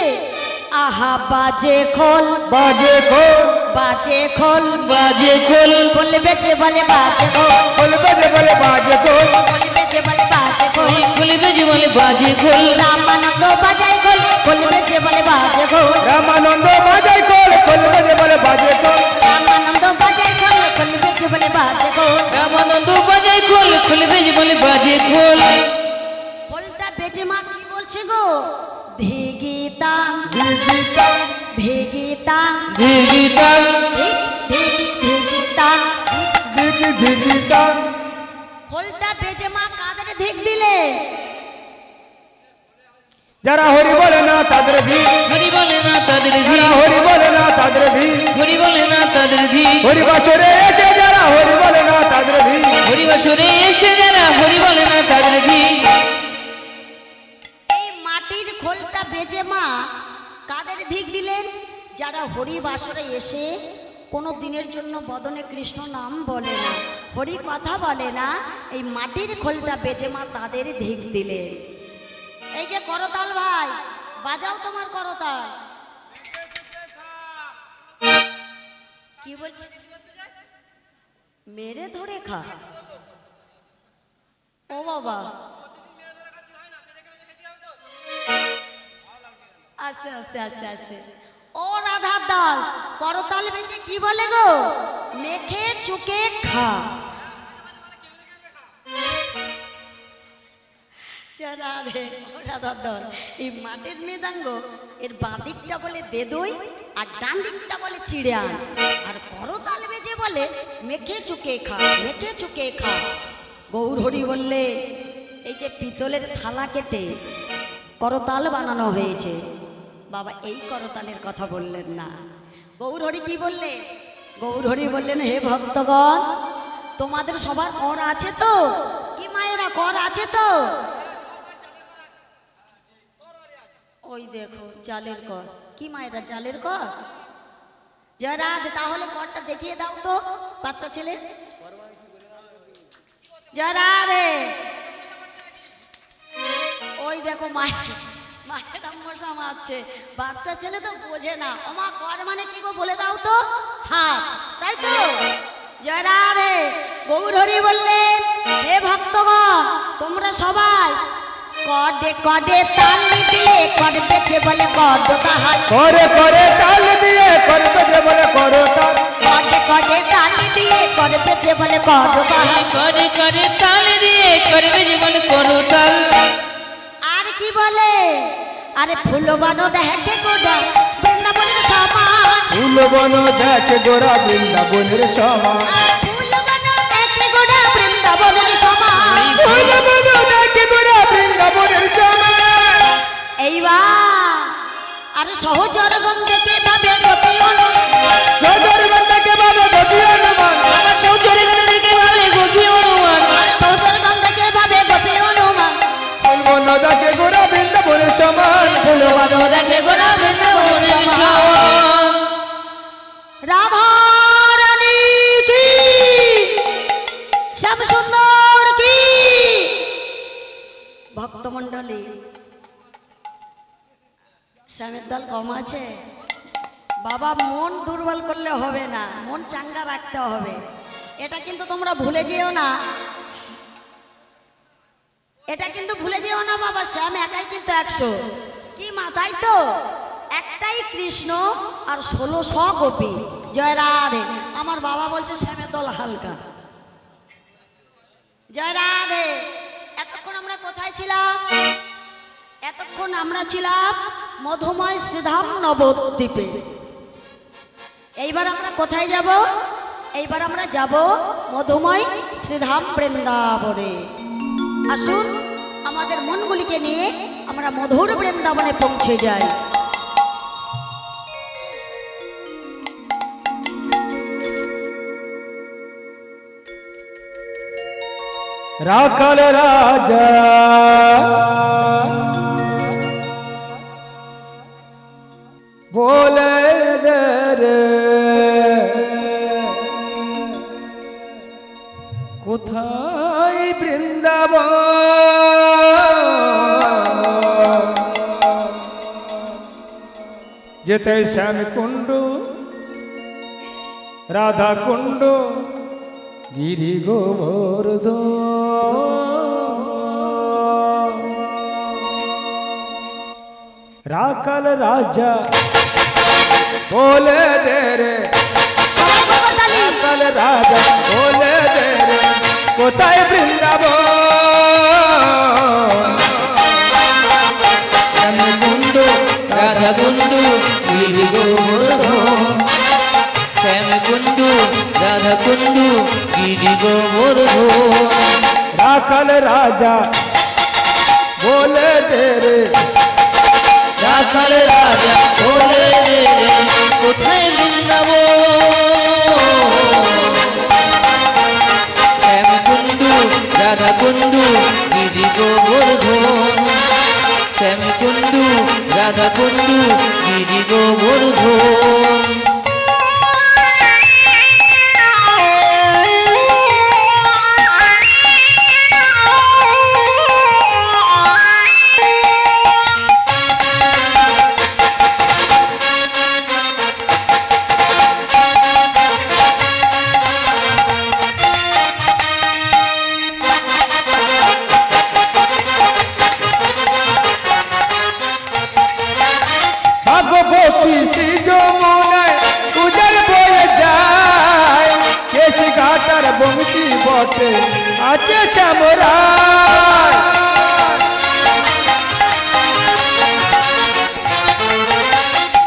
আহা বাজে খোল, বাজে খোল, বাজে খোল, বাজে খোল, খোল বেজে বলে বাজে খোল, খোল বেজে বলে বাজে খোল, খোল বেজে বলে বাজে খোল। খোল বেজে বলে বাজে খোল। রামানন্দ বাজায় খোল, খোল বেজে বলে বাজে খোল। রামানন্দ বাজায় খোল, খোল বেজে বলে বাজে খোল, রামানন্দ বাজায় খোল, খোল বেজে বলে বাজে খোল। রামানন্দ বাজায় খোল, খোল বেজে বলে বাজে খোল। খোলটা বেজে মা কি বলছে গো? ধিগিতাং, দিগিতাং, ধিগিতাং, ধিগিতাং, ধিগিতাং। দিগিতাং। খোলটা বেজে মা কাদের ধিক দিলে? যারা হরি বলে না তাদের ভিড়, হরি বলে না তাদের যারা ভিড়, হরি বলে না তাদের ভিড়, হরি বলে না তাদের ভিড়। হরি বাসরে এসে যারা হরি বলে না তাদের ভিড়। হরি বাসরে এসে যারা হরি বলে না তাদের ভিড়। এই মাটির খোলটা বেজে মা কাদের ধিক দিলেন? যারা হরি বাসরে এসে কোনো দিনের জন্য বদনে কৃষ্ণ নাম বলে না, হরি কথা বলে না, এই মাটির খোলটা বেজে মা তাদের ধিক দিলেন। এই যে করতাল ভাই, বাজাও তোমার করতাল। কি বলছি? মেরে ধরে খা। ও বাবা, আস্তে আস্তে আস্তে আস্তে। ও রাধার দল, করতাল বেজে কি বলে গো? মেখে চুকে খা। রাধে, ও রাধার দল, এই মাটির মৃদঙ্গ এর বাঁ দিকটা বলে দে দই আর ডান দিকটা বলে চিড়ে আন, আর করতাল বেজে বলে মেখে চুকে খা, মেখে চুকে খা। গৌরহরি বললে এই যে পিতলের থালা কেটে করতাল বানানো হয়েছে, বাবা এই করতালের কথা বললেন না। গৌরহরি কি বললে? গৌরহরি বললেন, হে ভক্তগণ, তোমাদের সবার কর আছে তো? কি মায়েরা কর আছে তো? ওই দেখো জালের কর। কি মায়েরা জালের কর? জয় রাধে। তাহলে করটা দেখিয়ে দাও তো বাচ্চা ছেলে। জয় রাধে। ওই দেখো মায়েরা মশা মারছে, বাচ্চা ছেলে তো বোঝে না। ওমা কর মানে কি গো বলে দাও তো? হাত, তাই তো? জয় রাধে। গৌরহরি বললেন, হে ভক্তগণ, তোমরা সবাই কডে কডে তাল দিয়ে করবে যে বলে কড তাহার। করে করে তাল দিয়ে করবে যে বলে করো তাল। কডে কডে তাল দিয়ে করবে যে বলে কড তাহার। করে করে তাল দিয়ে করবে যে বলে করো তাল। আর কি বলে? আরে ফুলবানো দেখে গোড়া বৃন্দাবনের সমান। ফুলবন দেখে গোরা বৃন্দাবনের সমান। ফুলবানো দেখে গোড়া বৃন্দাবনের সমান। ফুলবন দেখে গোরা বৃন্দাবনের সমান। এইবার আরে সহচরগণ দেখে ভাবে গতি অনুমান। সহচরগণ দেখে ভাবে গতি অনুমান। আমার সৌচরে গেলে দেখে ভাবে গভীর অনুমান। সহচরগণ দেখে ভাবে গতি অনুমান। ফুলবন দেখে গোরা বৃন্দাবনের সমান। ফুলবানো দেখে গোরা বৃন্দাবনের সমান। রাধা রানী কি, শ্যাম সুন্দর কি। ভক্তমণ্ডলী, শ্যামের দল কম আছে বাবা। মন দুর্বল করলে হবে না, মন চাঙ্গা রাখতে হবে। এটা কিন্তু তোমরা ভুলে যেও না, এটা কিন্তু ভুলে যেও না বাবা। শ্যাম একাই কিন্তু 100 কি মাথায় তো একটাই কৃষ্ণ আর 1600 গোপী। জয় রাধে। আমার বাবা বলছে শ্যামের দল হালকা। জয় রাধে। এতক্ষণ আমরা কোথায় ছিলাম? এতক্ষণ আমরা ছিলাম মধুময় শ্রীধাম নবদ্বীপে। এইবার আমরা কোথায় যাব? এইবার আমরা যাব মধুময় শ্রীধাম বৃন্দাবনে। আসুন আমাদের মনগুলিকে নিয়ে আমরা মধুর বৃন্দাবনে পৌঁছে যাই। রাখাল রাজা বলে রে, কোথায় বৃন্দাবন? যেতে শ্যাম কুণ্ড রাধা কুণ্ড গিরি গোবর্ধন। রাখাল রাজা বলে দে রে, রাখাল রাজা বলে দে রে, কোথায় বৃন্দাবন? শ্যাম কুণ্ড রাধা কুণ্ডু গিরি গোবর্ধন। শ্যাম কুণ্ডু রাধা কুণ্ডু গিরি গোবর্ধন। রাখাল রাজা বলে দে রে, রাখাল রাজা বলে দে রে, কোথায় বৃন্দাবন? শ্যাম কুণ্ডু রাধা কুণ্ডু গিরি গোবর্ধন। শ্যাম কুণ্ডু রাধা কুণ্ডু গিরি গোবর্ধন। ভাগবতী শ্রী যমুনায় উজার বয়ে যায়, কেশ ঘাটার বংশী বটে আছে চামরায়।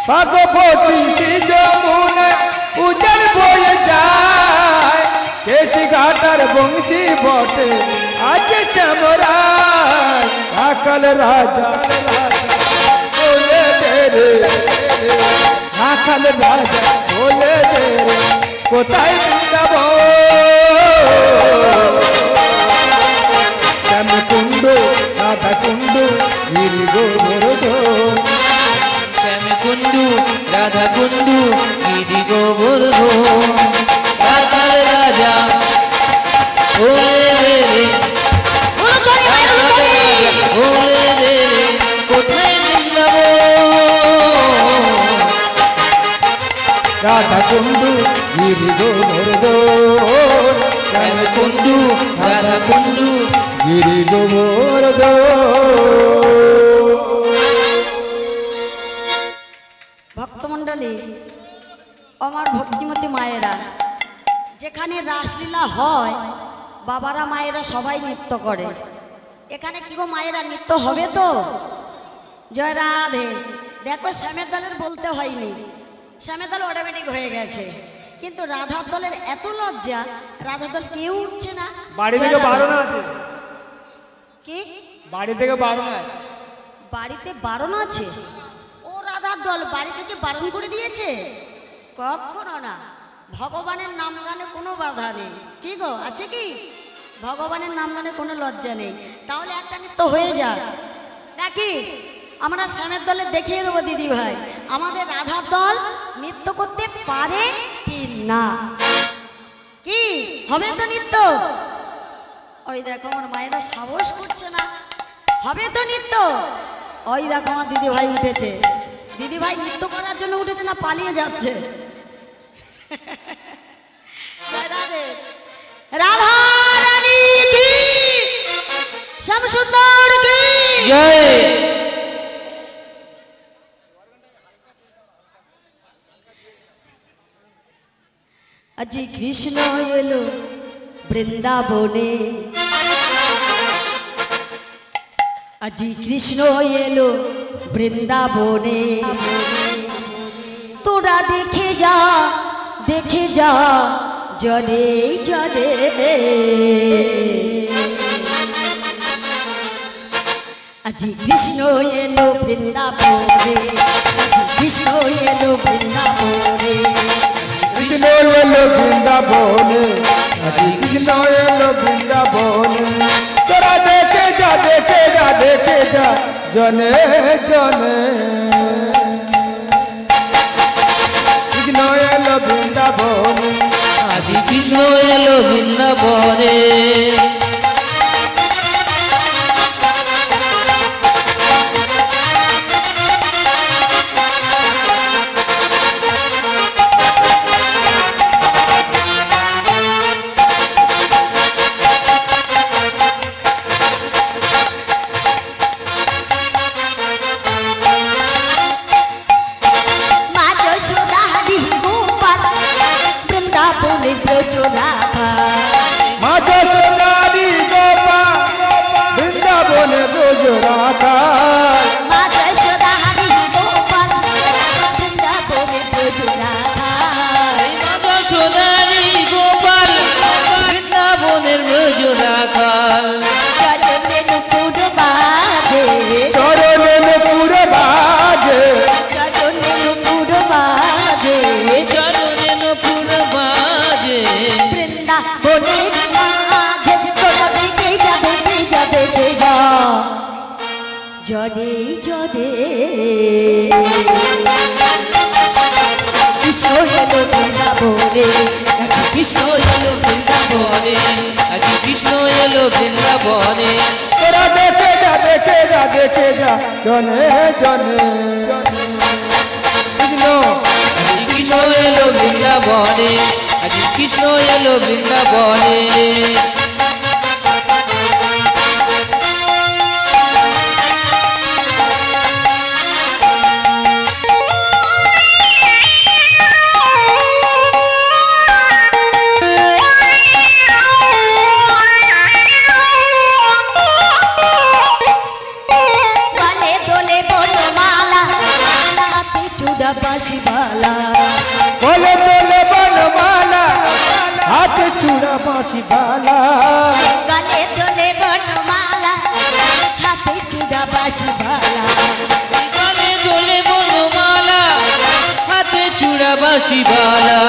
ভাগবতী শ্রী যমুনায় উজার বয়ে যায়, কেশ ঘাটার বংশী বটে আছে চামরায়। রাখাল রাজা বলে দে রে, রাখাল রাজা বলে দে রে কোথায় যাব শ্যাম কুণ্ড রাধা কুণ্ড গিরি গোবর্ধন শ্যাম কুণ্ডু রাধা কুণ্ডু গিরি গোবর্ধন রাধার রাজা ওরে রে রে ওরে রে রে কোথায় বৃন্দাবন রাধা কুণ্ডু গিরি গোবর্ধন শ্যাম কুণ্ডু রাধা কুণ্ডু গিরি গোবর্ধন ভক্তমণ্ডলী, আমার ভক্তিমতী মায়েরা, যেখানে রাসলীলা হয় বাবারা মায়েরা সবাই নৃত্য করে। এখানে কি গো মায়েরা নৃত্য হবে তো? জয় রাধে। দেখো শ্যামের দলের বলতে হয়নি, শ্যামের দল অটোমেটিক হয়ে গেছে, কিন্তু রাধার দলের এত লজ্জা, রাধার দল কেউ উঠছে না। বাড়ি থেকে বারণ আছে, কি বাড়ি থেকে বারণ আছে, বাড়িতে বারণ আছে? ও রাধার দল বাড়ি থেকে বারণ করে দিয়েছে? কখনো না। ভগবানের নাম গানে কোনো বাধা নেই। কি গো, আছে কি? ভগবানের নাম গানে কোনো লজ্জা নেই। তাহলে একটা নৃত্য হয়ে যাক নাকি? আমরা শ্যামের দলে দেখিয়ে দেবো দিদি ভাই, আমাদের রাধার দল নৃত্য করতে পারে কি না। কি হবে তো নৃত্য? ওই দেখো আমার মায়েরা সাহস করছে না। হবে তো নৃত্য? ওই দেখো আমার দিদি ভাই উঠেছে। দিদি ভাই নৃত্য করার জন্য উঠেছে না পালিয়ে যাচ্ছে? রাধা রানী কি, শ্যাম সুন্দর কি জয়। আজি কৃষ্ণ এলো বৃন্দাবনে, আজি কৃষ্ণ এলো বৃন্দাবনে, তোরা দেখে যা, দেখে যা জনে জনে। আজি কৃষ্ণ এলো বৃন্দাবনে, কৃষ্ণ এলো বৃন্দাবনে, কৃষ্ণ এলো বৃন্দাবনে, কৃষ্ণ এলো বৃন্দাবনে, তোরা দেখে যা, দেখে যা, দেখে যা জনে জনে। কৃষ্ণ এলো বৃন্দাবনে, আজি কৃষ্ণ এলো বৃন্দাবনে, মা যশোদা হরি গোপাল বৃন্দাবনে ব্রজরাধা, মা যশোদারি গোপাল বৃন্দাবনে ব্রজরাধা, মা যশোদা হরি গোপাল বৃন্দাবনে ব্রজরাধা, মাতা সোনারি গোপাল বৃন্দাবনের ব্রজ রাখাল, চরণে নুপুর বাজে, চরণে নুপুর বাজে, চরণে নুপুর বাজে, চরণে নপুর বাজে, বৃন্দাবনের মাঝে তোরা দেখে যা, দেখে যা, দেখে যা জনে জনে। কৃষ্ণ এলো বৃন্দাবনে, কৃষ্ণ এলো বৃন্দাবনে, আজি কৃষ্ণ এলো বৃন্দাবনে, তোরা দেখে যা, দেখে যা, দেখে যা জনে জনে। কৃষ্ণ আজি কৃষ্ণ এলো বৃন্দাবনে, আজি কৃষ্ণ এলো বৃন্দাবনে, গলে দোলে বনমালা, হাতে চূড়া বাঁশি বালা, বলে বলে বনমালা, হাতে চূড়া বাঁশি বালা, গলে দোলে বনমালা, হাতে চূড়া বাঁশি বালা, গলে দোলে বনমালা, হাতে বাঁশিওয়ালা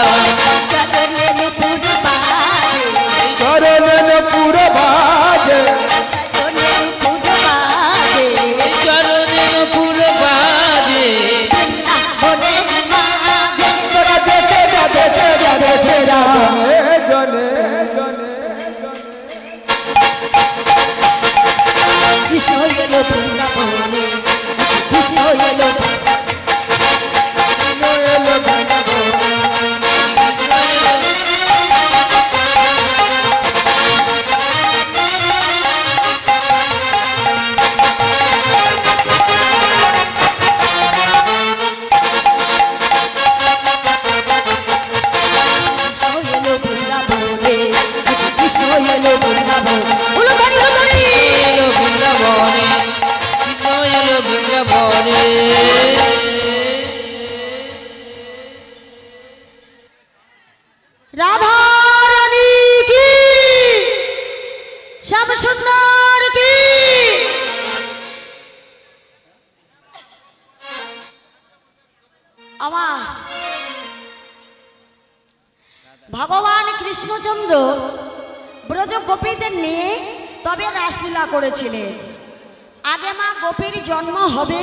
চরণে নুপুর বাজে চরণে নুপুর বাজে চরণে নুপুর বাজে চরণে নুপুর বাজে বনে মাঝে তোরা দেখে যা দেখে যা দেখে যা জনে জনে কৃষ্ণ এলো বৃন্দাবনে কৃষ্ণ এলো রাধা রানী কি শ্যাম সুন্দর কি আমার ভগবান কৃষ্ণচন্দ্র ব্রজ গোপীদের নিয়ে তবে রাসলীলা করেছিলেন। আগে মা গোপীর জন্ম হবে,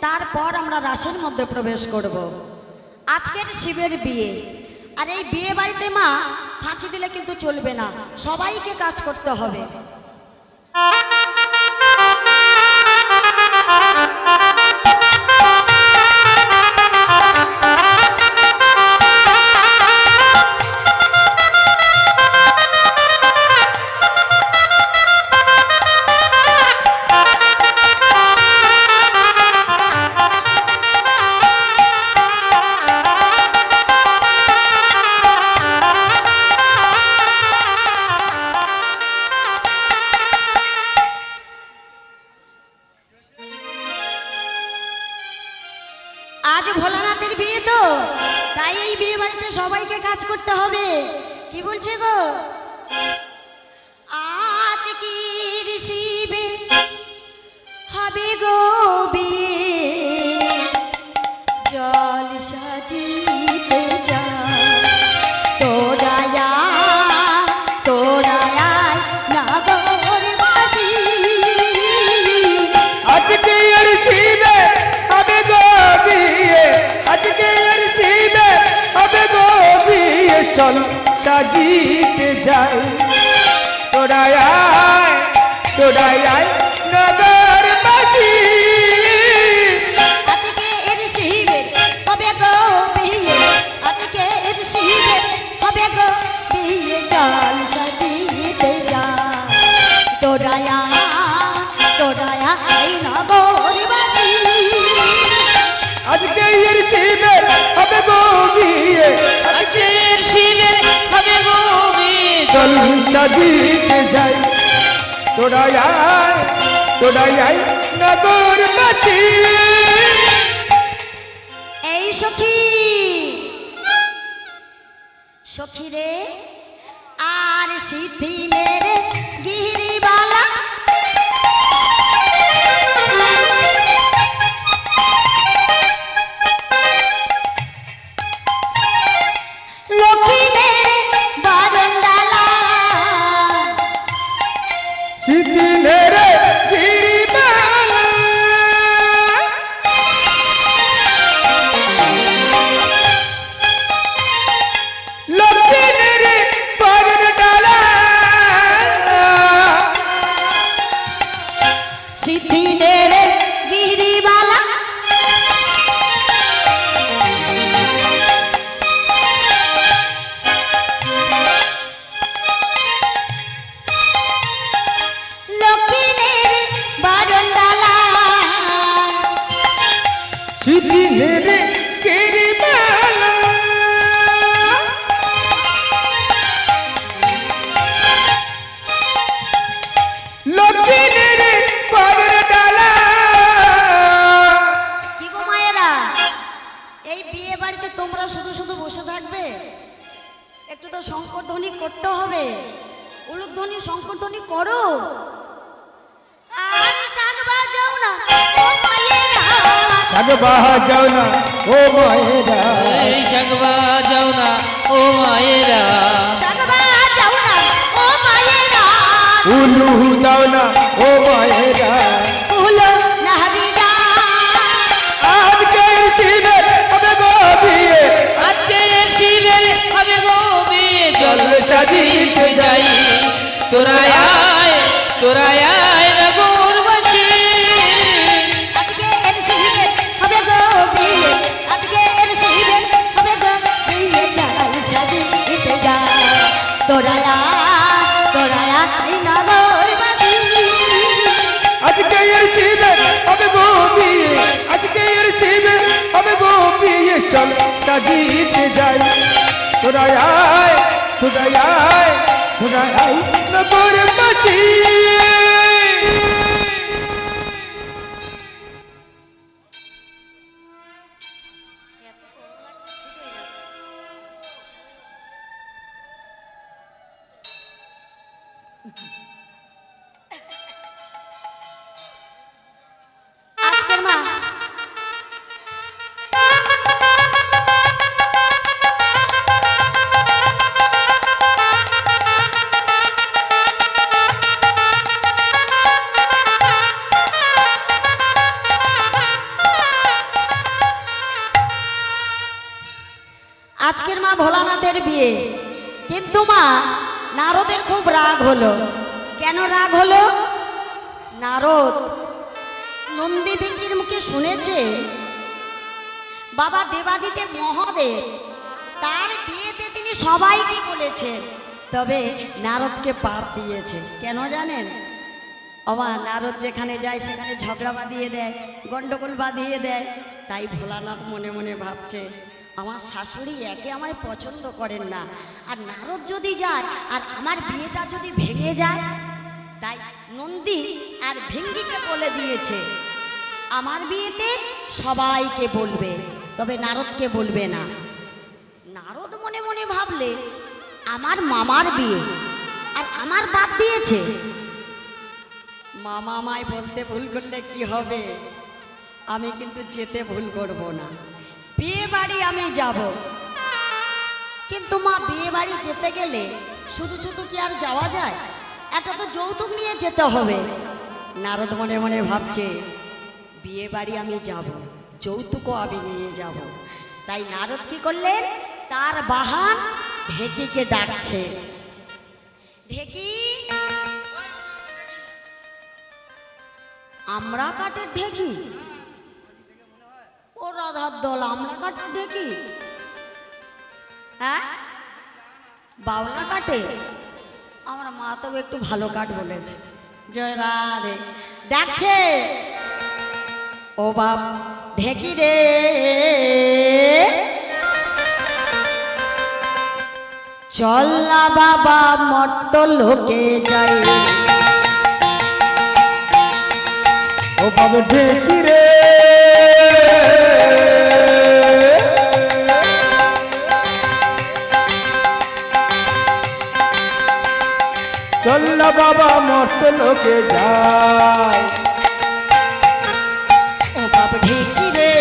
তারপর আমরা রাসের মধ্যে প্রবেশ করব। আজকের শিবের বিয়ে, আর এই বিয়ে বাড়িতে মা ফাঁকি দিলে কিন্তু চলবে না, সবাইকে কাজ করতে হবে। আজ ভোলানাথের বিয়ে তো, তাই এই বিয়ে বাড়িতে সবাইকে কাজ করতে হবে। কি বলছে গো? আজ কি শিবে হবে গো বিয়ে, জল সাজিতে যা তোরায়া তোরায়া নাগরবাসী। আজকে আর শিবে হবে গো বিয়ে, আজকে আর শিবে হবে গো বিয়ে, চল সাজিতে যাই তোরাই আয় তোরাই আয় নগরবাসী। আজকে এর শিবে হবে গো বিয়ে, আজকে এর শিবে হবে গো বিয়ে, জল সাজিতে যা তোরায়া তোরায়া এই নগরবাসী। আজকে আর শিবে হবে গো বিয়ে, আজকের শিবে হবে গো বিয়ে, চল সাজিতে যাই তোরাই আয় নগরবাসী। এই সখী সখী রে আর সিথিনে রে গিরিবালা, লক্ষ্মী রে বারন্ডালা, সিদিনে রে গিরিবালা, লক্ষ্মীনে রে বারন্ডালা, সিথিনে রে গিরিবালা, লক্ষ্মী রে বারন্ডালা, সিদিনে রে গিরিবালা, লক্ষ্মীনে রে বারন্ডালা। কি গো মায়েরা, এই বিয়ে বাড়িতে তোমরা শুধু শুধু বসে থাকবে? একটু তো শঙ্করধ্বনি করতে হবে, উলুধ্বনি শঙ্করধ্বনি করো। আর শাক বাজাও না ও মায়েরা, শাক বাজাও না ও মায়েরা এই জাগবা যাও না ও মায়েরা জাগবা যাও না ও মায়েরা উলু দাও না ও মায়েরা উলো নাবিরা আজকে শিবে হবে গো বিয়ে আজকে শিবে হবে গো বিয়ে জল সাজিতে যাই তোরা আয় নগরবাসী আজকে এর শিবে হবে গো বিয়ে আজকে এর শিবে হবে গো বিয়ে জাল সাজিতে যা তোরা এই নগরবাসী আজকে শিবে হবে গো বিয়ে আজকে শিবে হবে গো বিয়ে চল সাজিতে যাই তোরা আয় নগরবাসী আজকের মা আজকের মা ভোলানাথের বিয়ে কিন্তু মা নারদের খুব রাগ হলো কেন রাগ হলো নারদ নন্দী ভিঙ্গির মুখে শুনেছে বাবা দেবাদিদেব মহাদেব তার বিয়েতে তিনি সবাইকে বলেছে তবে নারদকে পার দিয়েছে কেন জানেন বাবা নারদ যেখানে যায় সেখানে ঝগড়া বাঁধিয়ে দেয় গন্ডগোল বাঁধিয়ে দেয় তাই ভোলানাথ মনে মনে ভাবছে আমার শাশুড়ি একে আমায় পছন্দ করেন না আর নারদ যদি যায় আর আমার বিয়েটা যদি ভেঙে যায় তাই নন্দী আর ভিঙ্গিকে বলে দিয়েছে আমার বিয়েতে সবাইকে বলবে তবে নারদকে বলবে না নারদ মনে মনে ভাবলে আমার মামার বিয়ে আর আমার বাদ দিয়েছে মামা আমায় বলতে ভুল করলে কি হবে আমি কিন্তু যেতে ভুল করব না বিয়ে বাড়ি আমি যাব কিন্তু মা বিয়ে বাড়ি যেতে গেলে শুধু শুধু কি আর যাওয়া যায় এটা তো যৌতুক নিয়ে যেতে হবে নারদ মনে মনে ভাবছে বিয়ে বাড়ি আমি যাব যৌতুকও আমি নিয়ে যাব তাই নারদ কি করলেন তার বাহন ঢেকিকে ডাকছে ঢেকি আমরা কাঠের ঢেকি ও রাধার দল আমরা কাঠের ঢেকি হ্যাঁ বাউলা কাটে আমার মা তো একটু ভালো কাঠ বলেছে জয় রাধে ডাকছে ও বাপ ঢেকি রে চল না বাবা মর্ত লোকে যাই ও বাবা ঢেকি রে চল না বাবা মর্ত লোকে যায় ও বাপ ঢেকি রে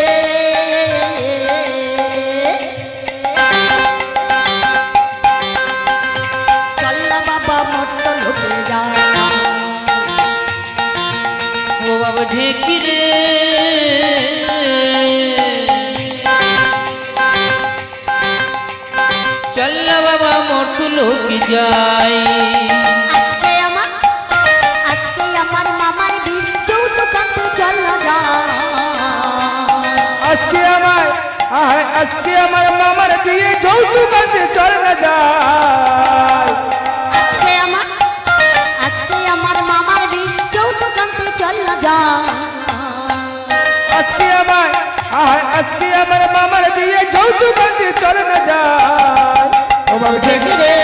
চল না বাবা মর্ত লোকে যাই ও বাবা ঢেকি রে চল না বাবা মর্ত লোক যাই আজকে আমার মামার বিয়ে যৌতুক আনতে চল না আজকে আমার মামার বিয়ে যৌতুক আনতে চল না যায় আজকে আমার মামার বিয়ে যৌতুক আনতে চল না আজকে আমার মামার বিয়ে যৌতুক আনতে চল না যায় ও বাবা ঢেকি রে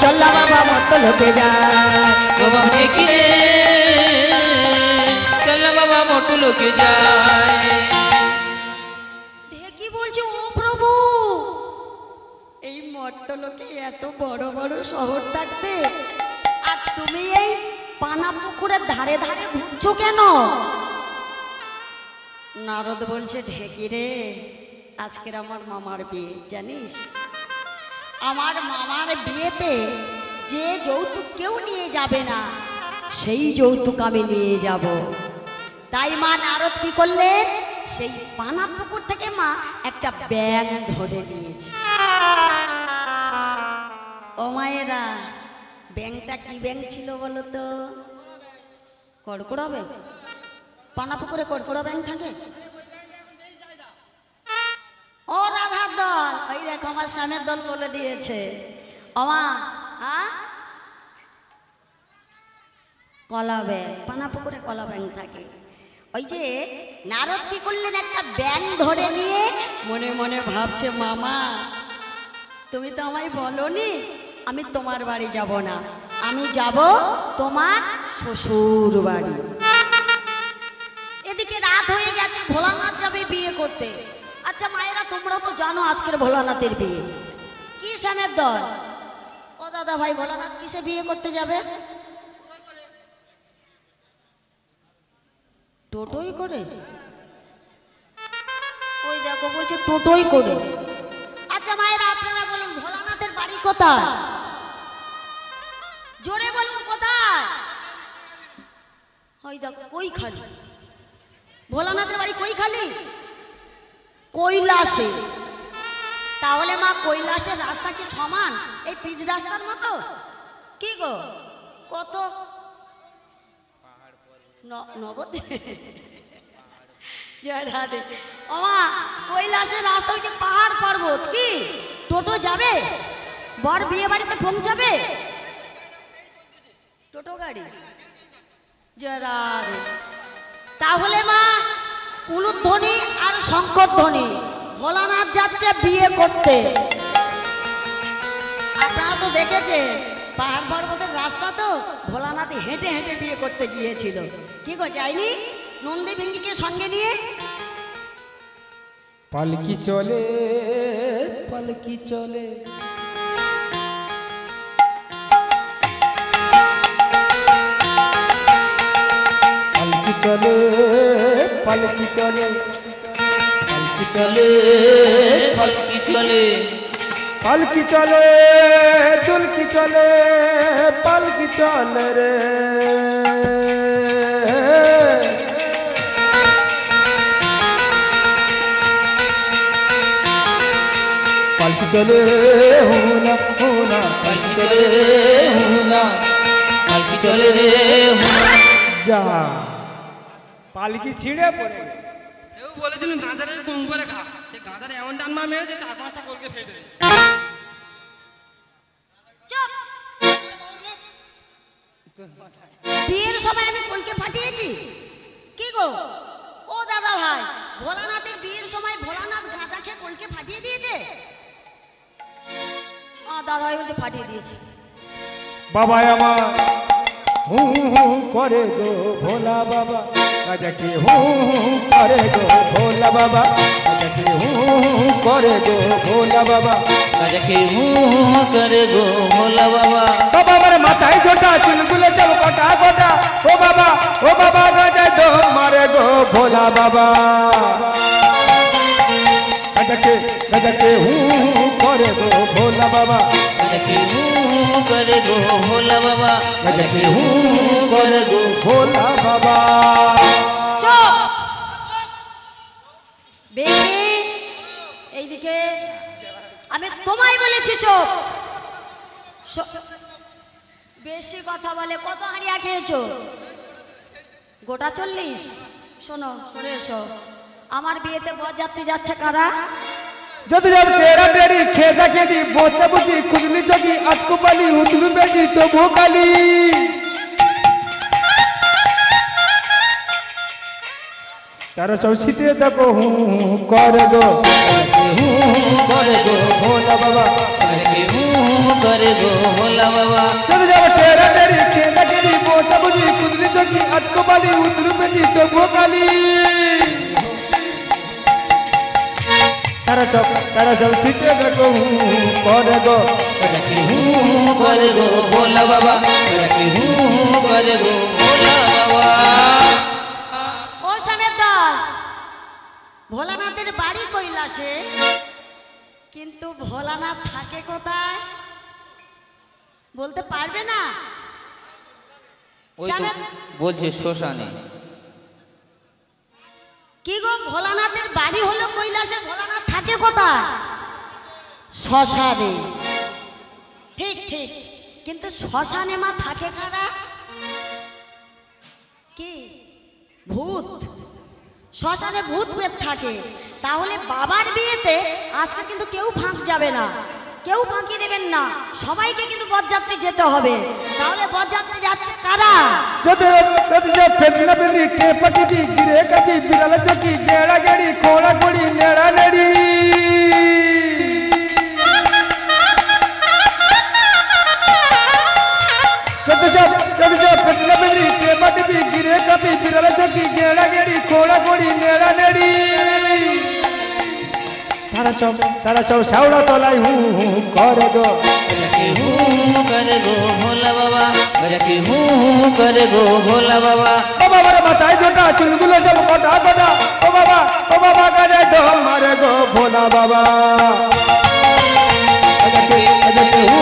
চল না বাবা মত লোকে যায় ও বাবা ঢেকি রে চল না বাবা মর্ত লোকে যাই ঢেকি বলছে ও প্রভু এই মর্ত লোকে এত বড় বড় শহর থাকতে আর তুমি এই পানা পুকুরের ধারে ধারে ঘুরছো কেন নারদ বলছে ঢেকি রে, আজকের আমার মামার বিয়ে, জানিস আমার মামার বিয়েতে যে যৌতুক কেউ নিয়ে যাবে না সেই যৌতুক আমি নিয়ে যাব। তাই মা নারদ কি করলেন, সেই পানা পুকুর থেকে মা একটা ব্যাঙ ধরে নিয়েছে। ও মায়েরা, ব্যাঙটা কি ব্যাঙ ছিল বলো তো? কড়কড়া ব্যাঙ। পানা পুকুরে কড়কড়া ব্যাঙ থাকে? ও রাধার দল, ওই দেখো আমার স্বামীর দল বলে দিয়েছে। ওমা কলা ব্যাঙ, পানা পুকুরে কলা ব্যাঙ থাকে। ওই যে নারদ কি করলেন, একটা ব্যাঙ ধরে নিয়ে মনে মনে ভাবছে মামা তুমি তো আমায় বলনি আমি তোমার বাড়ি যাব না, আমি যাব তোমার শ্বশুর বাড়ি। এদিকে রাত হয়ে গেছে, ভোলানাথ যাবে বিয়ে করতে। আচ্ছা মায়েরা, তোমরা তো জানো আজকের ভোলানাথের বিয়ে। কি স্বামীর দল? ও দাদা ভাই, ভোলানাথ কিসে বিয়ে করতে যাবে? টোটোই করে? ওই দেখো বলছে টোটোই করে। আচ্ছা মায়েরা, আপনারা বলুন ভোলানাথের বাড়ি কোথায়? জোরে বলুন কোথায়? ওই দেখো কৈখালি। ভোলানাথের বাড়ি কৈখালি? কৈলাসে। তাহলে মা কৈলাসের রাস্তা কি সমান এই পিচ রাস্তার মতো? কি গো, কত নবদ্বীপ জয় রাধে। ওমা কৈলাসের রাস্তা হচ্ছে পাহাড় পর্বত। কি টোটো যাবে? বর বিয়ে বাড়িতে পৌঁছাবে টোটো গাড়ি? জয় রাধে। তাহলে মা উলুধ্বনি আর শঙ্কর ধ্বনি, ভোলানাথ যাচ্ছে বিয়ে করতে। আপনারা তো দেখেছেন পাহাড় পর্বতের রাস্তা, তো ভোলানাথ হেঁটে হেঁটে বিয়ে করতে গিয়েছিল। কি গো যায়নি নন্দী ভিঙ্গিকে সঙ্গে নিয়ে? পালকি চলে পালকি চলে, পালকি চলে পালকি চলে, পালকি চলে পালকি চলে, পালকি চলে দুলকি চলে, পালকি চলে রে। পালকি চলে হুনা হুনা, পালকি চলে হুনা, পালকি চলে রে হুনা। যা পালকি ছিঁড়ে পড়ে গেল। কেউ বলেছিল গাঁদারের কম করে খা, সে গাঁদারে এমন টান মা মেরেছে 4-5টা কলকে ফেটে। চুপ! বিয়ের সময় আমি কলকে ফাটিয়েছি? কি গো ও দাদা ভাই, ভোলানাথের বিয়ের সময় ভোলানাথ গাঁজা খেয়ে কলকে ফাটিয়ে দিয়েছে? দাদা ভাই বলছে ফাটিয়ে দিয়েছে। বাবা আমার হু হু করে গো ভোলা বাবা, গাজাকে হু হু করে গো ভোলা বাবা, গাজাকে হু হু করে গো ভোলা বাবা, গাজাকে হু করে গো ভোলা বাবা। বাবা আমার মাথায় ঝোটা, চুলগুলো সব কটা গোটা, ও বাবা গাজায় দো মারে গো ভোলা বাবা, গাজাকে হু হু করে গো ভোলা বাবা, গাজাকে হু করে গো ভোলা বাবা, গাজাকে হু করে গো ভোলা বাবা। চুপ! বেশি এইদিকে আমি তোমায় বলেছি চুপ। বেশি কথা বলে কত হারিয়া খেয়েছো? গোটা 40? শোনো সরে এসো, আমার বিয়েতে বরযাত্রী যাচ্ছে কারা? যদি যাব তেরা তেরি খেজা খেদি বোচা বুচি খুদলি চকি আটকু পালি উতলু বেজি তো ভোকালি, তার সব সিটে দেখো হু করে গো হু করে গো ভোলা বাবা, গাজাকে হু করে গো ভোলা বাবা। যদি যাব তেরা তেরি খেজা খেদি বোচা বুচি খুদলি চকি আটকু পালি উতলু বেজি তো ভোকালি, তারা সব সিটে দেখো হু করে গো গাজাকে হু করে গো ভোলা বাবা, গাজাকে হু করে গো ভোলা বাবা। ও স্বামীর দল ভোলানাথের বাড়ি কৈলাসে, কিন্তু ভোলানাথ থাকে কোথায় বলতে পারবে না? ওই তো বলছে শ্মশানে। কি গো, ভোলানাথের বাড়ি হলো কৈলাসে, ভোলানাথ থাকে কোথায়? শ্মশানে। ঠিক ঠিক, কিন্তু শ্মশানে মা থাকে কারা? কি ভূত? শ্মশানে ভূত প্রেত থাকে। তাহলে বাবার বিয়েতে আজকে কিন্তু কেউ ফাঁক যাবে না, কেউ ফাঁকি দেবেন না, সবাইকে কিন্তু বরযাত্রী যেতে হবে। তাহলে বরযাত্রী যাচ্ছে কারা? গিরে কাটি বিড়াল চকি গেড়া গেড়ি খোড়া গড়ি নেড়া নেড়ি গিরে কাপি বিড়াল চকি গেড়া গেড়ি খোড়া গড়ি নেড়া নেড়ি তারা সব শাওড়া তলায় হু হু করে গো হু করে গো ভোলা বাবা, হু করে গো ভোলা বাবা। ও বাবার মাথায় জোটা চুলগুলো সব কটা কটা, ও বাবা কাজে ঢোল মারে গো ভোলা বাবা। হু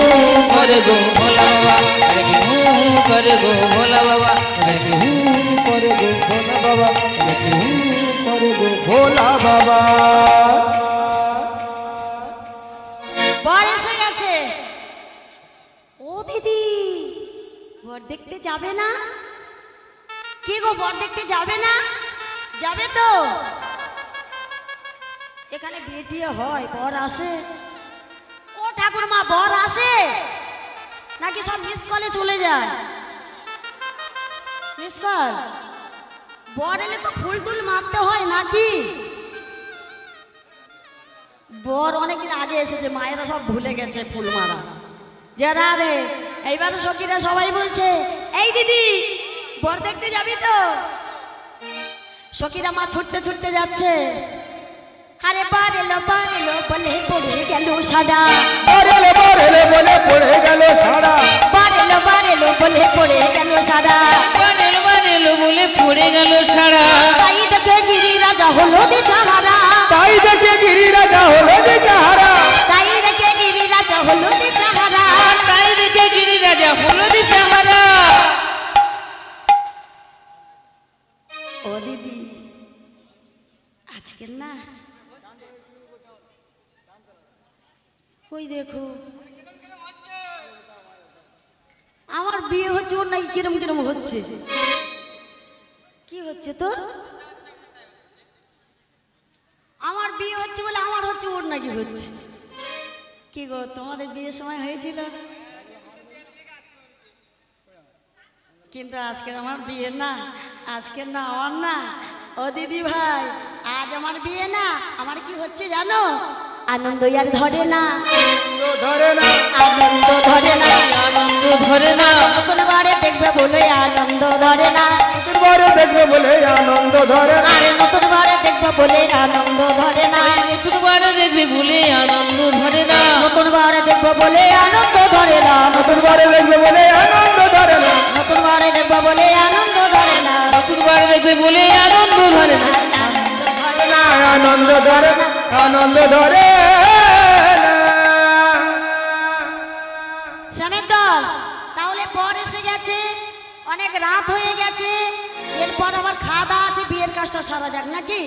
করে গো ভোলা বাবা, হু করে গো ভোলা বাবা, হু করে গো ভোলা বাবা, হু করে গো ভোলা বাবা। বর এসে গেছে। ও দিদি, বর দেখতে যাবে না? কি গো, বর দেখতে যাবে না? যাবে তো? এখানে বিয়ে টিয়ে হয়, বর আসে? ও ঠাকুরমা, বর আসে নাকি সব মিস কলে চলে যায়? Miss call? বর এলে তো ফুল টুল মারতে হয় নাকি? বর অনেকদিন আগে এসেছে, মায়েরা সব ভুলে গেছে ফুল মারা। যারা রে এইবার সখীরা সবাই বলছে, এই দিদি বর দেখতে যাবি তো? সখীরা মা ছুটতে ছুটতে যাচ্ছে। আরে বারেলো বলে পড়ে গেল সাদা, বারেলো বলে পড়ে গেল সারা, বারেলো বলে পড়ে গেল সাদা, বানেলো বলে পড়ে গেল সারা। তাই দেখে গিরি রাজা হলো দিশাহারা, তাই দেখে গিরি রাজা হলো দিশাহারা, তাই দেখে গিরি রাজা হলো দিশাহারা, তাই দেখে গিরি রাজা হলো দিশাহারা। ও দিদি, আজকে না ওই দেখো আমার বিয়ে হচ্ছে, ওর নাকি কিরম কিরম হচ্ছে। কি হচ্ছে তোর? আমার বিয়ে হচ্ছে বলে আমার হচ্ছে, ওর নাকি হচ্ছে। কি গো, তোমাদের বিয়ের সময় হয়েছিল? কিন্তু আজকে আমার বিয়ে না, আজকে না আমার না। ও দিদি ভাই, আজ আমার বিয়ে না, আমার কি হচ্ছে জানো? আনন্দ আর ধরে না, ধরে না, আনন্দ ধরে না, আনন্দ ধরে না, নতুন বারে দেখবে বলে আনন্দ ধরে না, নতুন বারে দেখবে বলে আনন্দ ধরে না, আরে নতুন বারে দেখবে বলে আনন্দ ধরে না, নতুন বারে দেখবে বলে আনন্দ ধরে না, নতুন বারে দেখবে বলে আনন্দ ধরে না, নতুন বারে দেখবে বলে আনন্দ ধরে না, নতুন বারে দেখবে বলে আনন্দ ধরে না, নতুন বারে দেখবে বলে আনন্দ ধরে না, আনন্দ ধরে না, আনন্দ ধরে না। স্বামীর দল, তাহলে বর এসে গেছে, অনেক রাত হয়ে গেছে, এরপর আবার খাওয়া দাওয়া আছে, বিয়ের কাজটা সারা যাক নাকি?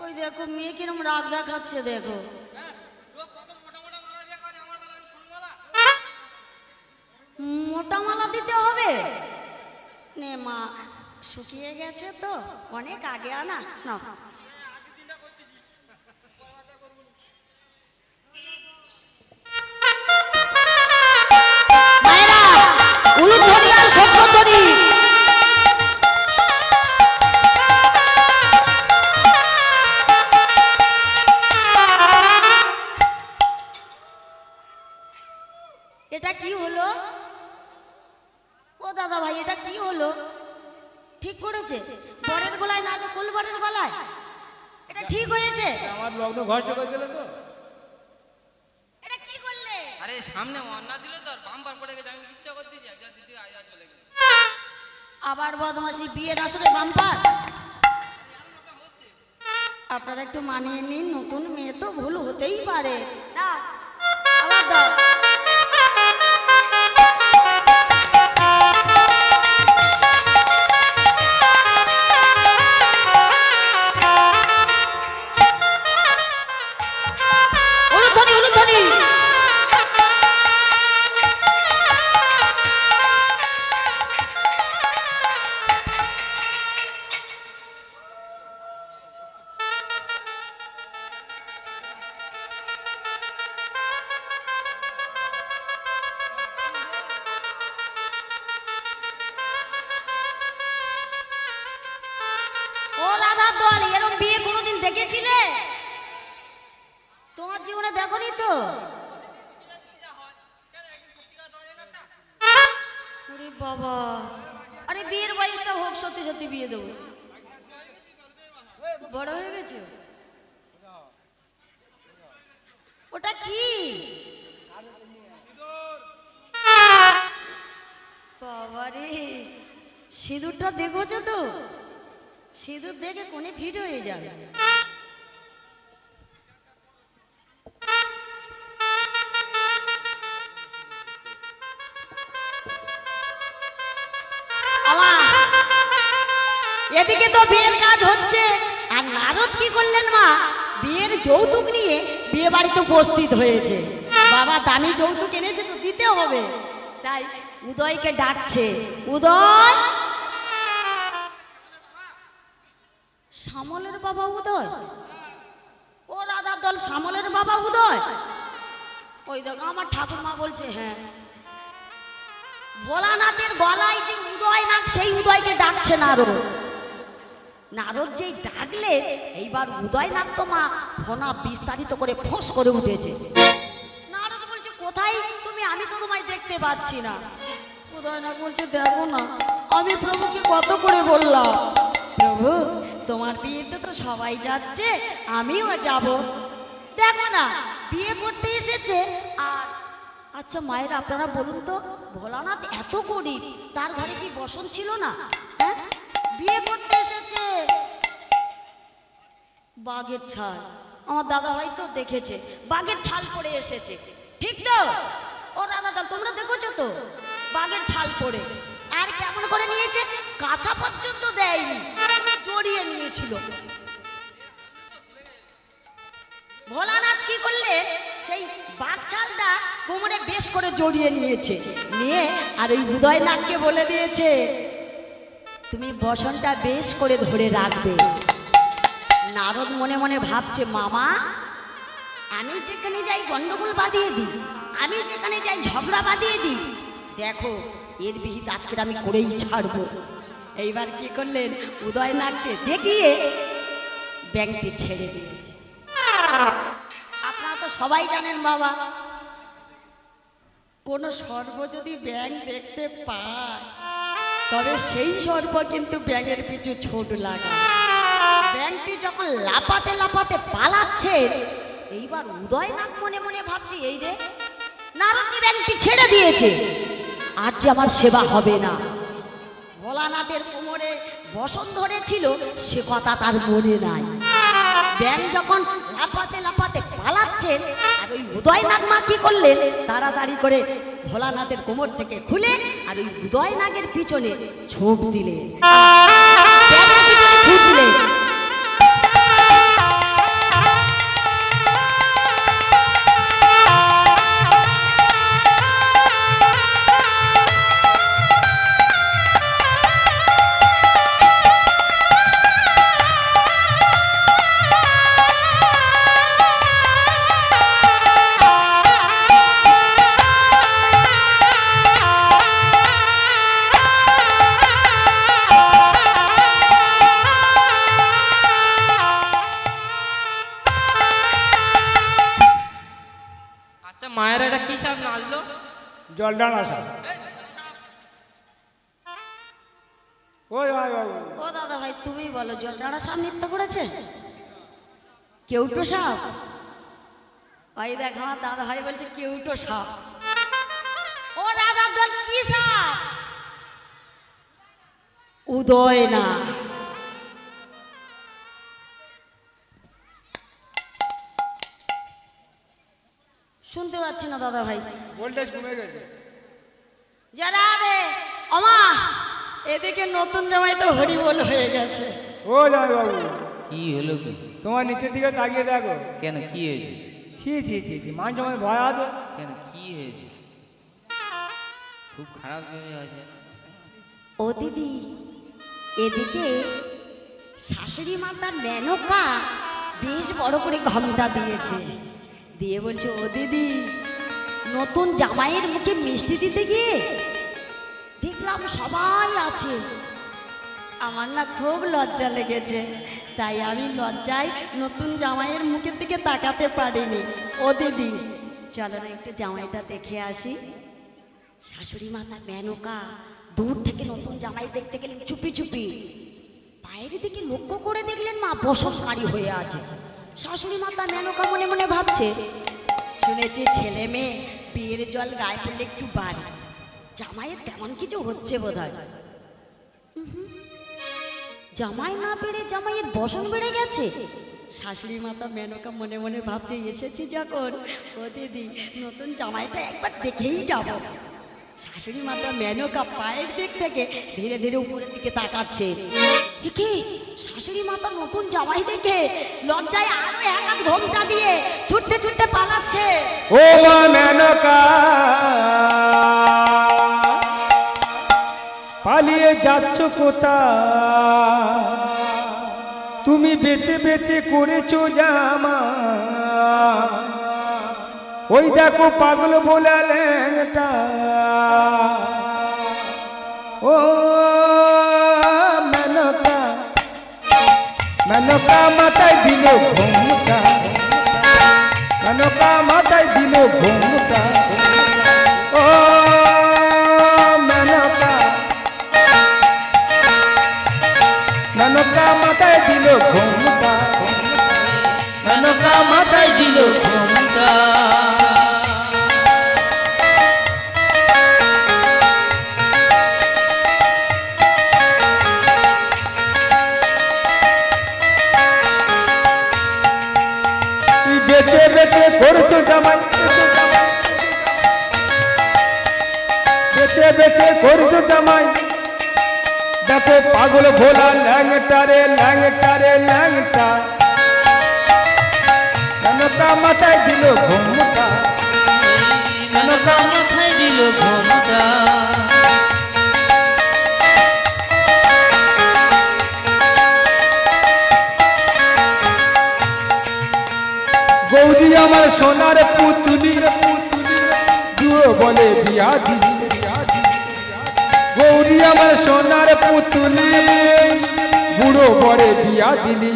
ওই দেখো মেয়ে কিরম রাগ দেখাচ্ছে, দেখো। মোটা মালা দিতে হবে? নে মা, শুকিয়ে গেছে তো, অনেক আগে আনা না। মায়েরা উলুধ্বনি আর শঙ্খধ্বনি। ঠিক করেছে? বরের গলায় না তো কোলবরের গলায়, এটা ঠিক হয়েছে? আমার লগ্ন ঘর্ষ করে দিলে তো। এটা কি করলে? আরে সামনে অন্না দিল তো আর বাম্পার পড়ে গেছে, আমি ইচ্ছা করে দিয়েছি একজন দিদি আয়া চলে গেল। আবার বদমাশি, বিয়ের আসলে বাম্পার। আপনারা একটু মানিয়ে নিন, নতুন মেয়ে তো ভুল হতেই পারে। না আবার দাও। উলুধ্বনি, উলুধ্বনি। ও রাধার দল, এরকম বিয়ে কোনোদিন দেখেছিলে? তোমার জীবনে দেখোনি তো? ওরে বাবা, আরে বিয়ের বয়সটা হোক, সত্যি সত্যি বিয়ে দেবো। বড় হয়ে গেছে। ওটা কি? বাবারে, সিঁদুরটা দেখেছো তো? সিঁদুর দেখে কোণে ফিট হয়ে যাবে। এদিকে তো বিয়ের কাজ হচ্ছে, আর নারদ কি করলেন মা? বিয়ের যৌতুক নিয়ে বিয়ে বাড়িতে উপস্থিত হয়েছে। বাবা দামি যৌতুক এনেছে তো দিতে হবে, তাই উদয়কে ডাকছে। উদয়, শ্যামলের বাবা উদয়? ও রাধার দল, শ্যামলের বাবা উদয়? ওই দেখো আমার ঠাকুরমা বলছে হ্যাঁ। ভোলানাথের গলায় যে উদয় নাক, সেই উদয়কে ডাকছে নারদ। নারদ যেই ডাকলে এইবার উদয় নাক তো মা ফোনা বিস্তারিত করে ফোঁস করে উঠেছে। নারদ বলছে কোথায় তুমি? আমি তো তোমায় দেখতে পাচ্ছি না। উদয় নাক বলছে দেখো না, আমি প্রভুকে কত করে বললাম, প্রভু তোমার বিয়েতে তো সবাই যাচ্ছে, আমিও যাব, দেখো না বিয়ে করতে এসেছে। আর আচ্ছা মায়ের আপনারা বলুন তো, ভোলানাথ এত গরিব, তার ঘরে কি বসন ছিল না? হ্যাঁ, বিয়ে করতে এসেছে বাঘের ছাল। আমার দাদা ভাই তো দেখেছে, বাঘের ছাল পরে এসেছে, ঠিক তো? ও দাদা তোমরা দেখেছো তো, বাঘের ছাল পরে। আর কেমন করে নিয়েছে? কাঁচা পর্যন্ত দেয়নি, জড়িয়ে নিয়েছিল। ভোলানাথ কি করলে? সেই বাঘ ছালটা কোমরে বেশ করে জড়িয়ে নিয়েছে, নিয়ে আর ওই উদয় নাগকে বলে দিয়েছে তুমি বসনটা বেশ করে ধরে রাখবে। নারদ মনে মনে ভাবছে মামা, আমি যেখানে যাই গন্ডগোল বাঁধিয়ে দিই, আমি যেখানে যাই ঝগড়া বাঁধিয়ে দিই, দেখো এর বিহিত আজকের আমি করেই ছাড়বো। এইবার কি করলেন? উদয় নাগকে দেখিয়ে ব্যাংকটি ছেড়ে দিয়েছে। আপনারা তো সবাই জানেন বাবা, কোন সর্ব যদি ব্যাঙ দেখতে পায় তবে সেই সর্ব কিন্তু ব্যাঙের পিছু ছোট লাগায়। ব্যাঙটি যখন লাপাতে লাপাতে পালাচ্ছে, এইবার উদয় নাগ মনে মনে ভাবছে এই রে, নারদজি ব্যাঙটি ছেড়ে দিয়েছে, আজ যে আমার সেবা হবে না। ভোলানাথের কোমরে বসন ধরেছিল সে কথা তার মনে নাই। ব্যাঙ যখন লাফাতে লাফাতে পালাচ্ছে, আর ওই উদয় নাগ মা কি করলেন? তাড়াতাড়ি করে ভোলানাথের কোমর থেকে খুলে আর ওই উদয় নাগের পিছনে ছোপ দিলে, ব্যাঙের পিছনে ছুট দিলে। মায়ের এটা কি সাপ নাচলো? জলডানা সাপ। ওই আয় বাবু। ও দাদা ভাই তুমি বলো জটাড়া সাপ নৃত্য করেছে কেউটো সাপ? ভাই দেখ আমার দাদা ভাই বলছে কেউটো সাপ। ও দাদার দল কি সাপ? উদয় না। শুনতে পাচ্ছি না দাদা ভাই, ভোল্টেজ কমে গেছে। যারা রে আমা এদিকে নতুন জামাই তো হরিবোল হয়ে গেছে। ও জয় বাবু, কি হলো কি? তোমার নিচের দিকে তাকিয়ে দেখো। কেন কি হয়েছে? ছি ছি ছি ছি, মান সম্মান ভয় আছে। কেন কি হয়েছে? খুব খারাপ জমি আছে। ও দিদি এদিকে শাশুড়ি মাতার মেনকা বেশ বড় করে ঘমটা দিয়েছে, দিয়ে বলছে ও দিদি নতুন জামাইয়ের মুখে মিষ্টি দিতে গিয়ে দেখলাম সবাই আছে, আমার না খুব লজ্জা লেগেছে, তাই আমি লজ্জায় নতুন জামাইয়ের মুখের দিকে তাকাতে পারিনি। ও দিদি চলো না একটু জামাইটা দেখে আসি। শাশুড়ি মাতা মেনকা দূর থেকে নতুন জামাই দেখতে গেলেন চুপি চুপি, বাইরের দিকে লক্ষ্য করে দেখলেন মা বসতকারী হয়ে আছে। শাশুড়ি মাতা মেনকা মনে মনে ভাবছে শুনেছি ছেলে মেয়ে বিয়ের জল গায়ে পড়লে একটু বাড়ে, জামাইয়ের তেমন কিছু হচ্ছে বোধহয়। জামাই না বেড়ে জামাইয়ের বসন বেড়ে গেছে। শাশুড়ি মাতা মেনকা মনে মনে ভাবছে এসেছি যখন ও দিদি নতুন জামাইটা একবার দেখেই যাব। শাশুড়ি মাতা মেনকা পায়ের দিক থেকে ধীরে ধীরে উপরের দিকে তাকাচ্ছে। কি শাশুড়ি মাতা নতুন জামাই দেখে লজ্জায় আরো এক হাত ঘোমটা দিয়ে ছুটতে ছুটতে পালাচ্ছে। ও মা মেনকা পালিয়ে যাচ্ছ কোথায়? তুমি বেঁচে বেঁচে করেছো জামা, ওই দেখো পাগল বোলালেটা। ও মেনকা মেনকা মাথায় দিল ঘুমটা, মেনকা মাথায় দিল ঘুমটা। ও মেনকা মেনকা মাথায় দিল ঘুমটা, মেনকা মাথায় দিল ঘুমটা। বেঁচে বেঁচে করছো জামাই, বেঁচে বেঁচে করছো জামাই। দেখো পাগল ভোলা ল্যাংটা রে ল্যাংটা রে ল্যাংটা, মেনকা মাথায় দিল ঘুমটা, মেনকা মাথায় দিল ঘুমটা। গৌরী আমার সোনার পুতুলি, দুয়ো বলে বিয়া দিলি। গৌরী আমার সোনার পুতুলি, বুড়ো বরে বিয়া দিলি।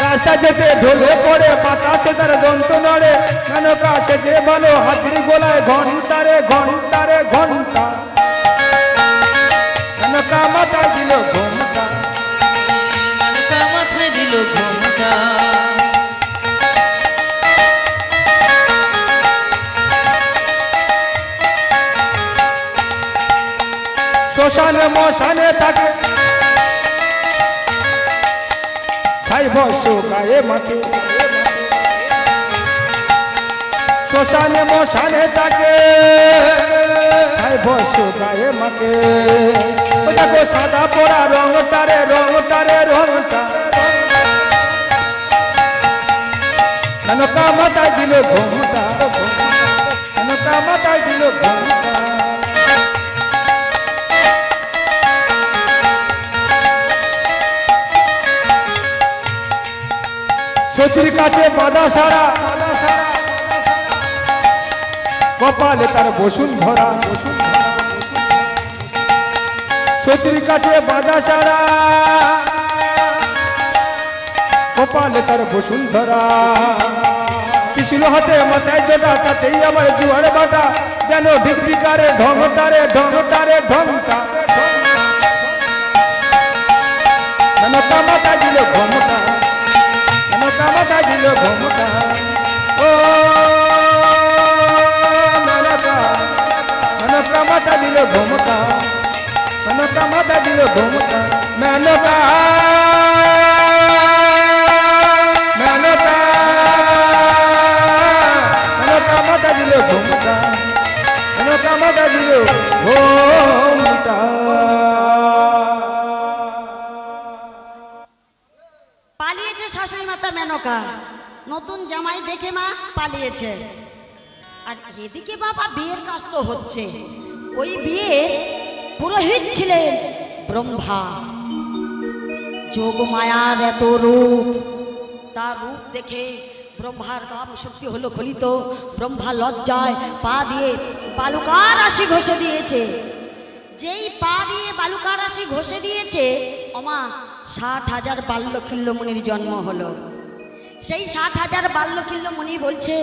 রাস্তা যেতে ঢলে পড়ে বাতাসে তার দন্ত নড়ে, মেনকা সেজে ভালো হাতির গোলায় ঘন্টা রে ঘন্টা রে ঘন্টা, মেনকা মাথায় দিল ঘন্টা, মেনকা মাথায় দিল ঘুমটা। শ্মশানে মশানে থাকে ছাই বর্ষ গায়ে মাকে, শ্মশানে মশানে থাকে ছাই বর্ষ গায়ে মাকে। দেখো সাদা পোড়া রংটা রে রংটা রে রংটা, মেনকা মাথায় দিল ঘুমটা, মেনকা মাথায় দিল ঘুমটা। সতীর কাছে বাধা সারা, কপালে তার বসুন্ধরা। সতীর কাছে বাধা সারা, কপালে তার বসুন্ধরা। ত্রিশূল হাতে মাথায় জোটা, তাতেই আমার জুয়ার বাটা, যেন ঢিকঢিকারে ঢংটা রে ঢংটা রে ঢংটা, মাথা দিল ঘোমটা মেনকা মাথা দিল ঘোমটা ও মেনকা মেনকা মাথা দিল ঘোমটা মেনকা মাথা দিল ঘোমটা মেনকা মেনকা মেনকা মাথা দিল ঘোমটা মেনকা মাথা দিল ঘোমটা। পালিয়েছে শাশুড়ি মাতা মেনকা, নতুন জামাই দেখে মা পালিয়েছে। আর এদিকে বাবা বিয়ের কাজ তো হচ্ছে। ওই বিয়ে পুরোহিত ছিলেন ব্রহ্মা। যোগ মায়ার এত রূপ, তার রূপ দেখে ব্রহ্মার কাম শক্তি হলো খলিত। ব্রহ্মা লজ্জায় পা দিয়ে বালুকা রাশি ঘষে দিয়েছে। যেই পা দিয়ে বালুকা রাশি ঘষে দিয়েছে ওমা 60,000 বাল্যখিল্য মুনির জন্ম হলো। সেই 60,000 বাল্যখিল্য মুনি বলছে,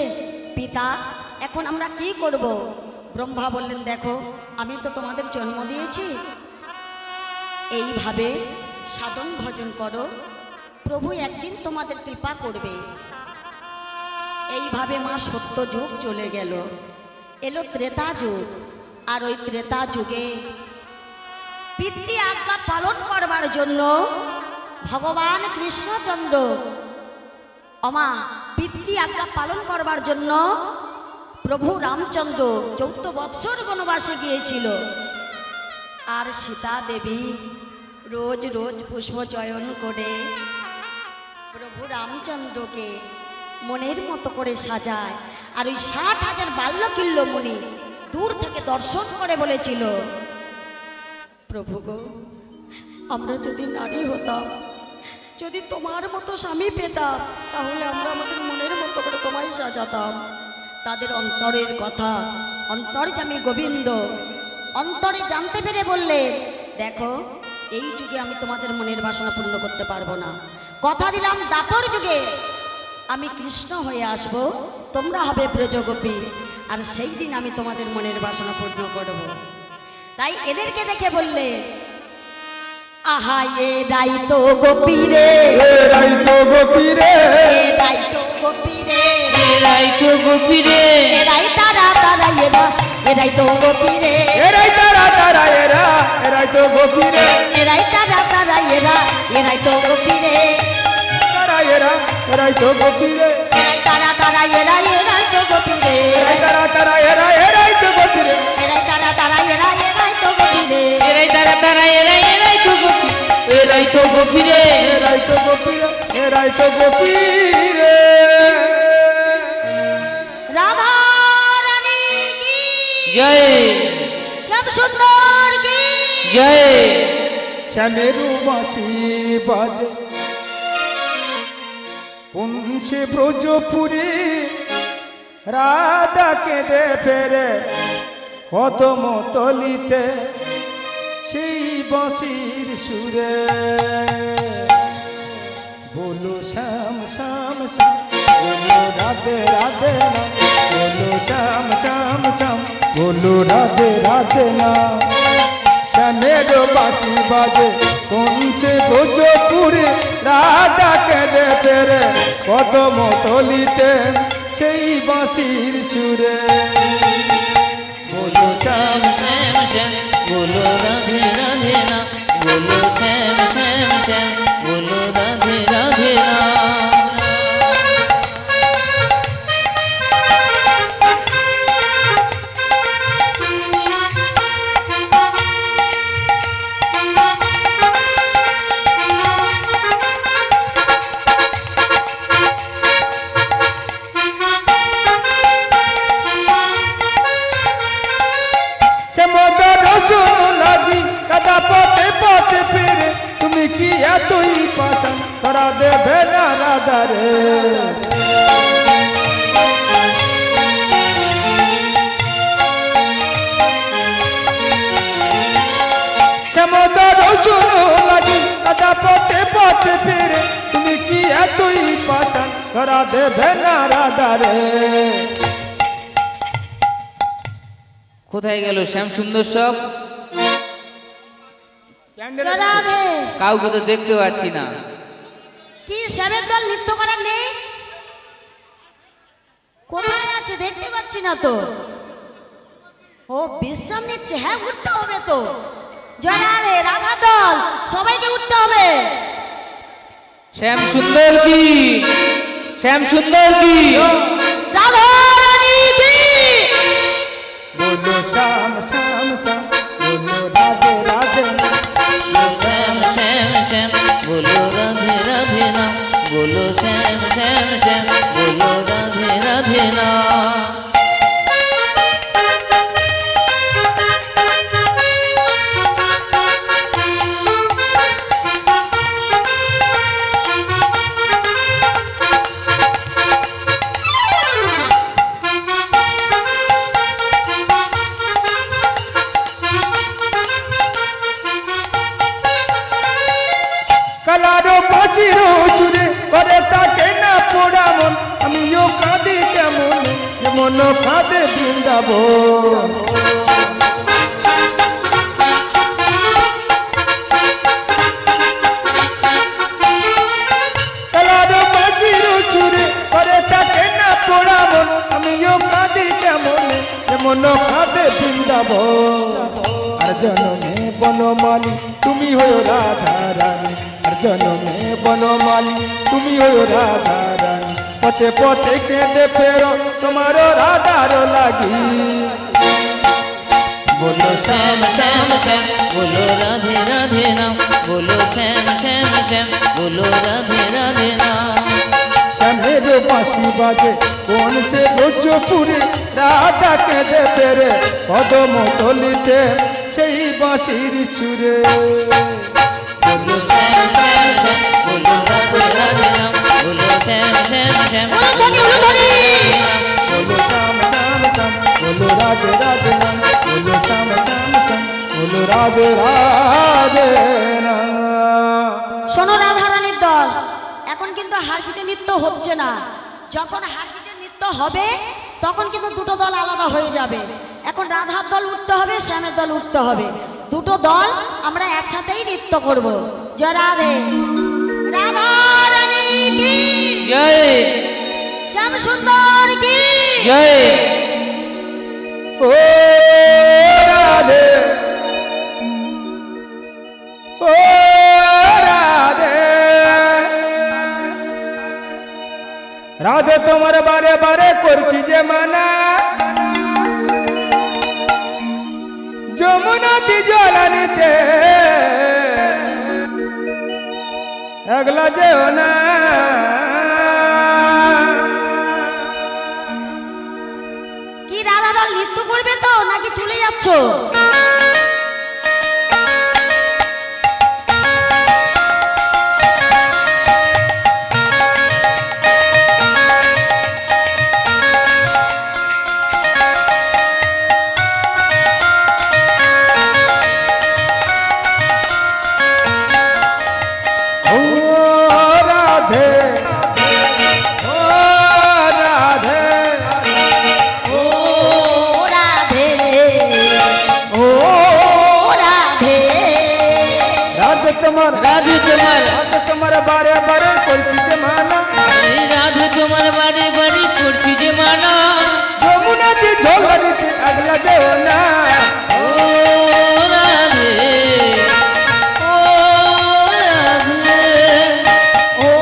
পিতা এখন আমরা কি করব? ব্রহ্মা বললেন, দেখো আমি তো তোমাদের জন্ম দিয়েছি, এইভাবে সাধন ভজন করো, প্রভু একদিন তোমাদের কৃপা করবে। এইভাবে মা সত্য যুগ চলে গেল, এলো ত্রেতা যুগ। আর ওই ত্রেতা যুগে পিতৃ আজ্ঞা পালন করবার জন্য ভগবান কৃষ্ণচন্দ্র অমা পিতৃ আজ্ঞা পালন করবার জন্য প্রভু রামচন্দ্র 14 বৎসর বনবাসে গিয়েছিল। আর সীতা দেবী রোজ রোজ পুষ্প চয়ন করে প্রভু রামচন্দ্রকে মনের মতো করে সাজায়। আর ওই 60,000 বাল্যকিল্য মুনি দূর থেকে দর্শন করে বলেছিল, প্রভু গো, আমরা যদি নারী হতাম, যদি তোমার মতো স্বামী পেতাম, তাহলে আমরা আমাদের মনের মতো করে তোমায় সাজাতাম। তাদের অন্তরের কথা অন্তর্যামী গোবিন্দ অন্তরে জানতে পেরে বললে, দেখো এই যুগে আমি তোমাদের মনের বাসনা পূর্ণ করতে পারবো না, কথা দিলাম দাপর যুগে আমি কৃষ্ণ হয়ে আসব, তোমরা হবে ব্রজগোপী, আর সেই দিন আমি তোমাদের মনের বাসনা পূর্ণ করব। তাই এদেরকে দেখে বললে, আহা এ রাই তো গোপী রে, রাই তো গোপী রে, রাই তো গোপী রে, রাই তো গোপী রে, রাই তারা তারা এরা, রাই তো গোপী রে, রাই তারা তারা এরা, রাই তো গোপী রে, রাই তারা তারা এরা, রাই তো গোপী রে, তারা এরা, রাই তো গোপী রে, রাই তারা তারা এরা, রাই তো গোপী রে, রাই তারা তারা এরা, রাই তো গোপী রে, রাই তারা তারা এরা, রাই তো গোপী রে, এরাই তারা তারা এরাই তো গোপী, এরাই তো গোপী রে, রাই তো গোপী রে, রাই তো গোপী রে। রাধা রানী কি জয় সব সুন্দর কি জয়। শ্যামেরু বাঁশি বাজে পুঞ্ছে ব্রজপুরী, রাধা কেঁদে ফেরে কদম তলিতে সেই বাঁশির সুরে। বলো শ্যাম শ্যাম শ্যাম, বলো রাধে রাধে নাম, বলো শ্যাম শ্যাম শ্যাম, বলো রাধে রাধে নাম। শ্যামের বাঁশি বাজে পৌঁছে ব্রজপুরে, রাধা কেঁদে ফেরে কদম তলিতে সেই বাঁশির সুরে। बोलो श्याम श्याम श्याम, बोलो राधे राधे ना, बोलो श्याम श्याम श्याम, बोलो राधे राधे ना। তুমি কি এতই পাশান করা দেবে না রাধা রে। শ্যামদার শুনো লাগি রাধা পথে পথে ফিরে, তুমি কি এতই পাশান করা দেবে না রাধা রে। কোথায় গেল শ্যাম সুন্দর সব? প্যান্ডেলে রাধে কাউকে তো দেখতে পাচ্ছি না। কি শ্যামের দল নৃত্য করার নেই? কোথায় আছে দেখতে পাচ্ছি না তো। ও বিশ্রাম নিচ্ছে, হ্যাঁ উঠতে হবে তো। জয় রাধে, রাধা দল সবাইকে উঠতে হবে। শ্যাম সুন্দর কি, শ্যাম সুন্দর কি, রাধা রানী কি, बोलो श्याम श्याम श्याम बोलो राधे राधे শ্যাম শ্যাম শ্যাম বলো রাধে রাধে না, বলো শ্যাম শ্যাম শ্যাম বলো রাধে রাধে না। কালারো বাসিরো চুরে করে তাকে না পোড়া মন আমিও কাঁদি কেমন যেমন কাঁদে বৃন্দাবন কালারো বাসিরো চুরে করে তাকে না পোড়া মন আমিও কাঁদি কেমন যেমন কাঁদে বৃন্দাবন আর জনমে বনমালী তুমি হো রাধা রানী আর জনমে বনমালী তুমি হো রাধা রানী পথে পথে কেঁদে ফেরো তোমার রাধার লাগি बोलो श्याम श्याम श्याम बोलो राधे राधे नाम, बोलो श्याम श्याम श्याम बोलो राधे राधे नाम। শ্যামের বাঁশি বাজে কোন সে ভোজপুরে রাধা কেঁদে ফেরে পদম তলিতে সেই বাঁশির চুরে बोलो श्याम श्याम श्याम बोलो राधे राधे नाम, बोलो श्याम श्याम श्याम बोलो श्याम श्याम श्याम बोलो राधे राधे नाम बोलो श्याम श्याम श्याम बोलो राधे राधे नाम শোনো রাধা রানীর দল, এখন কিন্তু হারজিতে নৃত্য হচ্ছে না। যখন হারজিতে নৃত্য হবে তখন কিন্তু দুটো দল আলাদা হয়ে যাবে। এখন রাধার দল উঠতে হবে, শ্যামের দল উঠতে হবে। দুটো দল আমরা একসাথেই নৃত্য করব। জয় রাধে, রাধা রানী কি, जय শ্যাম সুন্দর কি, जय ও রাধে ও রাধে রাধে তোমার বারে বারে করছি যে মানা যমুনাতি জলানিতে একলা যেও না কি রাধা দল নৃত্য করবে তো নাকি চলে যাচ্ছ? ও রাধে ও রাধে ও রাধে, ও রাধে, রাধে তোমার राधे तुम्हार রাধে তোমার বারে বারে করছি যে মানা राधे तुम्हार बारे बारे करছি যে মানা। যমুনাতি জলানিতে একলা যেও না ও রাধে ও রাধে ও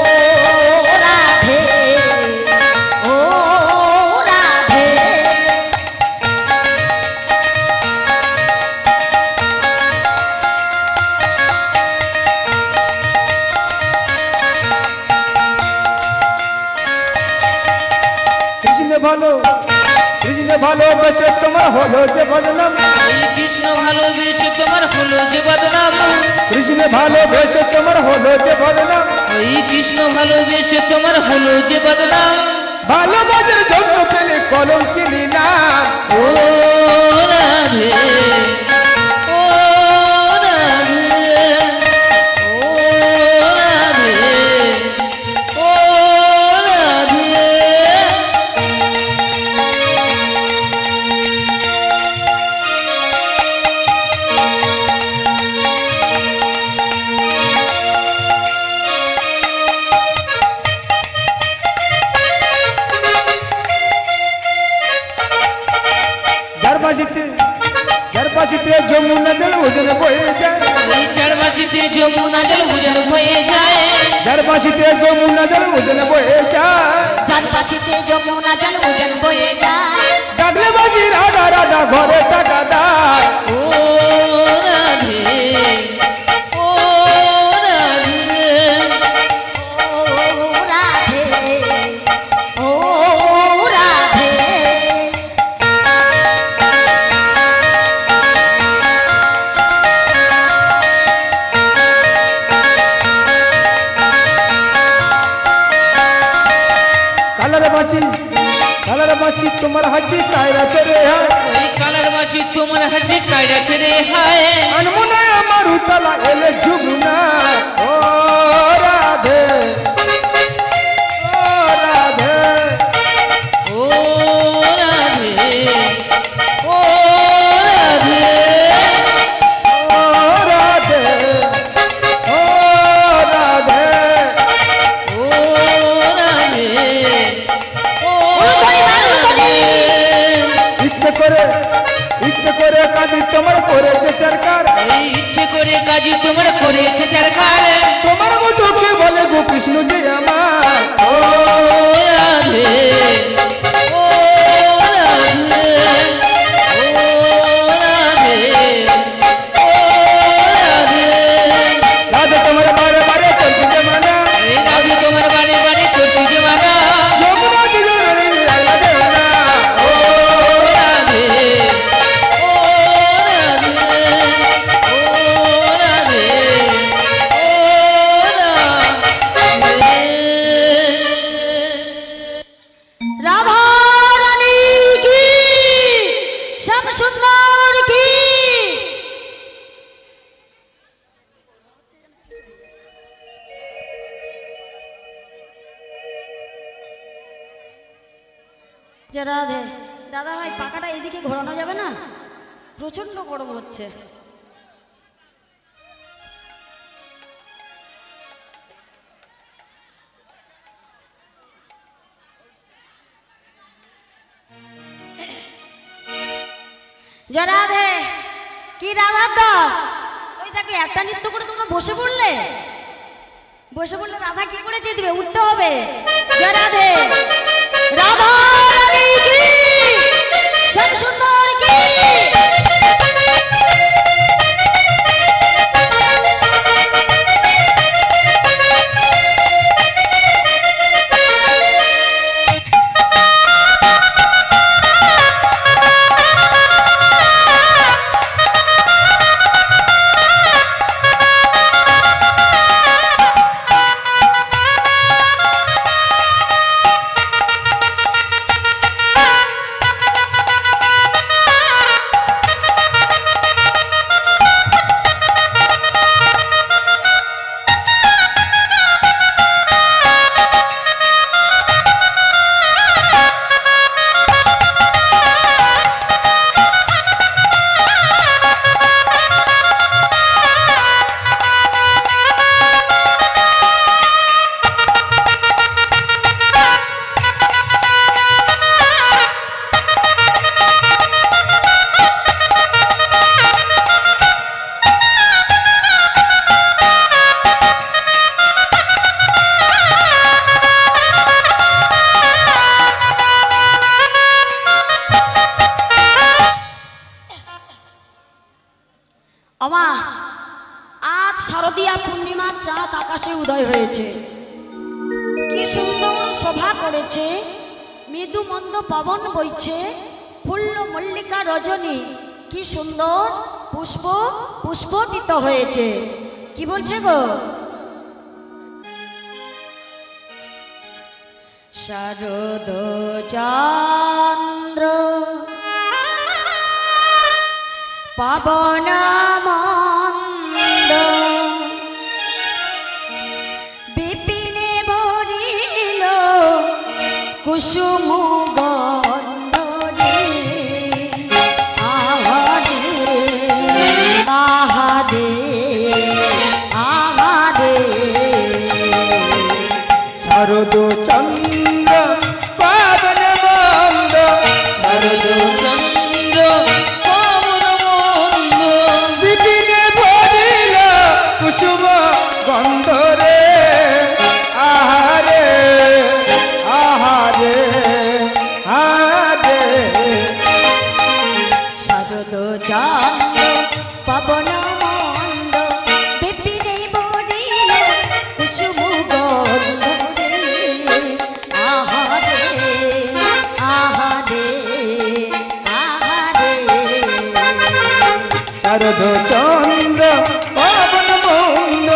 রাধে, ও রাধে, কৃষ্ণ ভালো কৃষ্ণ ভালোবেসে তোমার হলো যে বদনাম এই কৃষ্ণ ভালোবেসে তোমার হলো যে বদনাম, কৃষ্ণ ভালোবেসে তোমার হলো যে বদনাম ওই কৃষ্ণ ভালোবেসে তোমার হলো যে বদনাম। ভালোবাসার জন্য পেলে কলঙ্কিনী নাম ও রাধে ও রাধে ও রাধে ও রাধে। যমুনা জল উজান হয়ে যায় যার বাঁশিতে যমুনা জল উজান বয়ে যায় চাঁদবাসীতে যমুনা জল উজান বয়ে যায় ডাকলে বাঁশি রাধা রাধা ঘরে টাকা দায় ও রাধে ও রাধে ও রাধে ও রাধে কালার বাঁশি তোমার হাসি কায়রা ছেড়ে হায় ওই কালার বাসি তোমার হাসি কায়রা ছেড়ে হায় আনমনে আমার উতলা এলে যমুনা ও রাধে ও রাধে ও রাধে ও রাধে ও রাধে ও রাধে ও রাধে ও রাধে ইচ্ছে করে কাঁদি তোমার করেছে সরকার এই ইচ্ছে করে কাজী তোমার করেছে সরকার তোমার মতো কে বলে গো কৃষ্ণ যে আমার ও রাধে ও রাধে ও রাধে ও রাধে রাধে তোমার বারে বারে করছি যে মানা এই রাধে তোমার বাড়ি বাড়ি করছি যে মানা যমুনা দিলে রাধা দেওয়ানা ও রাধে ও রাধে ও রাধে ও রাধে রাধা রানী কি শ্যাম সুন্দর কি যে রাধে দাদা ভাই পাকাটা এদিকে ঘোরানো যাবে না প্রচন্ড গরম হচ্ছে যে রাধে কি রাধার দল ওই দেখো একটা নৃত্য করে তোমরা বসে পড়লে রাধা কি করে জিতবে উঠতে হবে যে রাধে রাধা রানী কি শ্যাম সুন্দর কি অমা আজ শারদীয়া পূর্ণিমার চাঁদ আকাশে উদয় হয়েছে কি সুন্দর শোভা করেছে মৃদু মন্দ পবন বইছে ফুল্ল মল্লিকা রজনী কি সুন্দর পুষ্প পুষ্পটিত হয়েছে কি বলছে গো শারদ চন্দ্র পাবন মন্দ বিপিনে ভরিল কুসুম গন্ধ আহাদে আহাদে আহাদে শারদ চন্দ্র পাবন মন্দ শারদ চন্দ্র পবন মন্দ বিপিনে ভরিল কুসুম শারদ চন্দ্র পবন মন্দ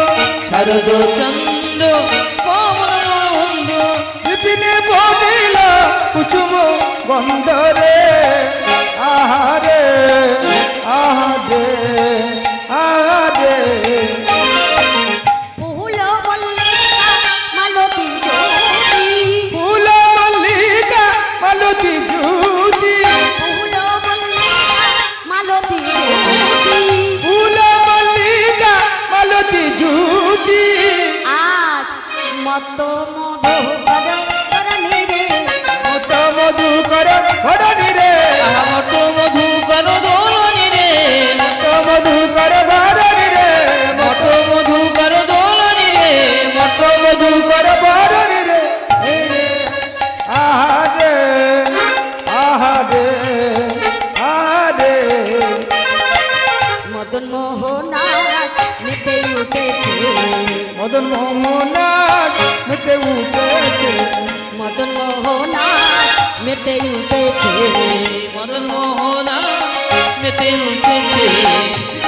শারদ চন্দ্র পবন মন্দ বিপিনে বদিল কুসুম গন্ধ রে আহারে আহারে আহারে ফুল মল্লিকা মালতী জ্যোতি ফুল মল্লিকা মালতী জ্যোতি ফুল মল্লিকা মালতী জ্যোতি ফুল মল্লিকা মালতী জ্যোতি আজ মত মধু করনি রে মত মধু কর ঘরনি রে মত মধু কর দোলনি রে মত মধু কর ঘরনি রে মত মধু কর দোলনি রে মত মধু কর ঘরনি রে আহারে আহারে আহারে মদন মোহনাথ মেতে উঠেছে মদন মোহনাথ মেতে উঠেছে মদন মোহনাথ মেতে উঠেছে মদন মোহনা মেতে উঠেছে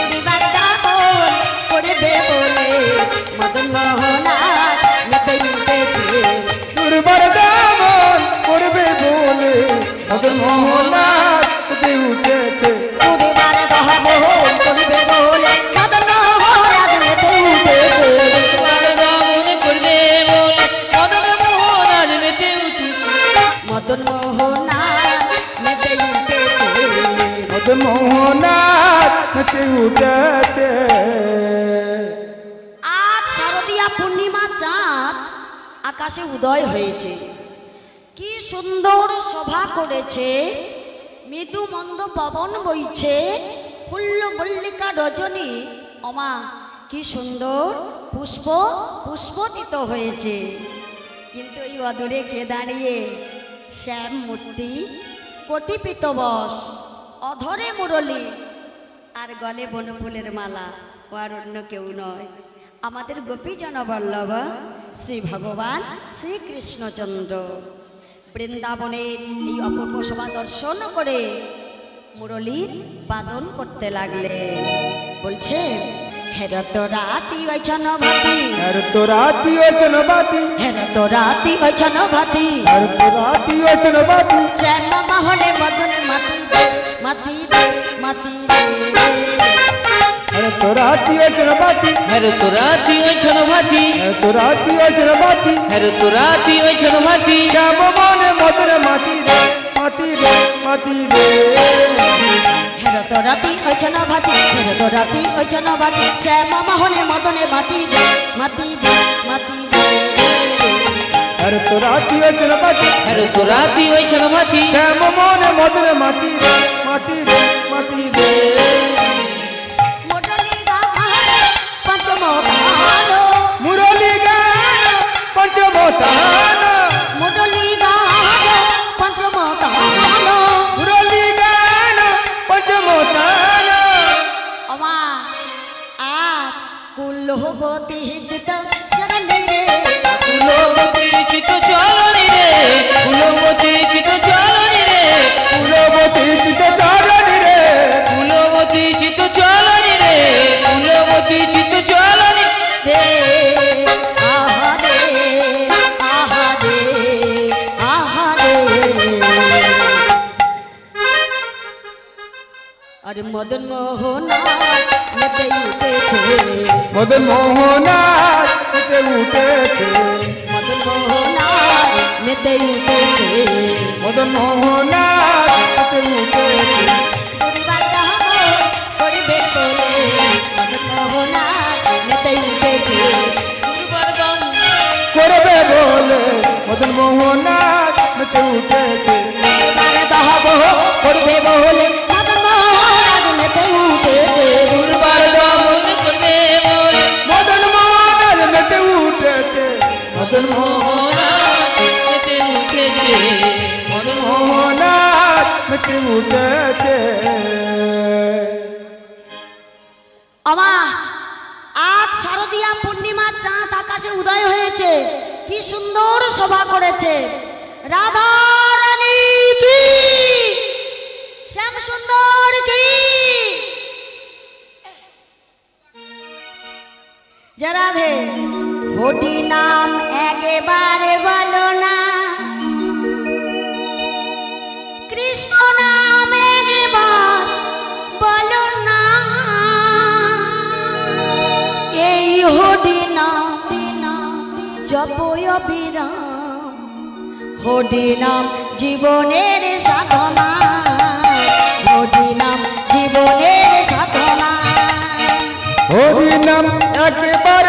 বিবার দামন করবে বলে মদন মোহনাথ মেতে উঠেছে দুর্বার দামন করবে বলে মদন মোহনাথ মেতে উঠেছে পরিবার দহমোহন করবে বলে মদন মোহনাথ মেতে উঠেছে দামন করবে বলে মদন মোহনাজ মেতে উঠেছে মদন মোহনাথ মেতে উঠেছে মদন মোহনাথ মেতে উঠেছে আজ শারদীয়া পূর্ণিমা চাঁদ আকাশে উদয় হয়েছে কি সুন্দর শোভা করেছে মৃদু মন্দ পবন বইছে ফুল্ল মল্লিকা রজনী অমা কি সুন্দর পুষ্প পুষ্পটিত হয়েছে কিন্তু এই অদূরে কে দাঁড়িয়ে শ্যাম মূর্তি কটিপিত বস অধরে মুরলী আর গলে বনফুলের মালা ও আর অন্য কেউ নয় আমাদের গোপীজন বল্লভ শ্রী ভগবান শ্রীকৃষ্ণচন্দ্র বৃন্দাবনের এই অপূর্ব শোভা দর্শন করে মুরলী বাদন করতে লাগলেন বলছে হেরত রাতি ওইছন ভাতি আর তো রাতি ওচন বাতি হেরত রাতি ওইছন ভাতি আর তো রাতি ওচন বাতি শ্যাম মহলে মদন মাতি দে মাতি দে মাতি দে আর তো রাতি ওচন বাতি হেরো তো রাতি ওই ছোট ভাতি আর তো রাতি ওচন বাতি হেরো তো রাতি ওই ছোট ভাতি শ্যাম মনে মদন মাতি রে মাতি রে মাতি রে হেরত রাতি ওইছন ভাতি হেরত রাতি ওইছন ভাতি শ্যাম মহলে মদনে মাতি দে মাতি দে মাতি দে আর তো রাতি ওচন বাতি হেরো তো রাতি ওই ছোট ভাতি শ্যাম মনে মদন মাতি রে মাতি রে মাতি রে মুরলী গান পঞ্চম গান মুরলী গান পঞ্চমতান মুরলী গান পঞ্চম গান মুরলী গান পঞ্চমতান অমা আজ কুলহবতী চিত জননী রে ফুলবতী চিত চলনি রে ফুলবতী চিত চলনি রে ফুলবতী চিত চরণি রে ফুলবতী চিত চলনি রে ফুলবতী চিত চলনি রে আহা রে আহা রে আহা রে আরে মদন মোহনাথ মেতে উঠেছে মদন মোহনাথ মেতে উঠেছে মদন মোহনাথ মেতে উঠেছে মদন মোহনাথ মেতে উঠেছে পরিবার দামন করবে বলে মদন মোহনাথ মেতে উঠেছে দুর্বার গাম করবে বলে মদন মোহনাথ মেতে উঠেছে পরিবার দামন করবে বলে মদন মোহনাথ মেতে উঠেছে দুর্বার গাম করবে বলে মদন মোহনাথ মেতে উঠেছে মদন মোহনাথ মেতে উঠেছে মদন মোহনাথ মেতে উঠেছে আমা আজ শারদীয়া পূর্ণিমার চাঁদ আকাশে উদয় হয়েছে কি সুন্দর শোভা করেছে রাধা রানী কি শ্যাম সুন্দর কি যে রাধে হরি নাম একেবারে বলো না, কৃষ্ণ নাম একবার বলো না, এই হরি নাম জপয় অবিরাম, হরি নাম জীবনের সাধনা, হরি নাম জীবনের সাধনা। হরি নাম একেবারে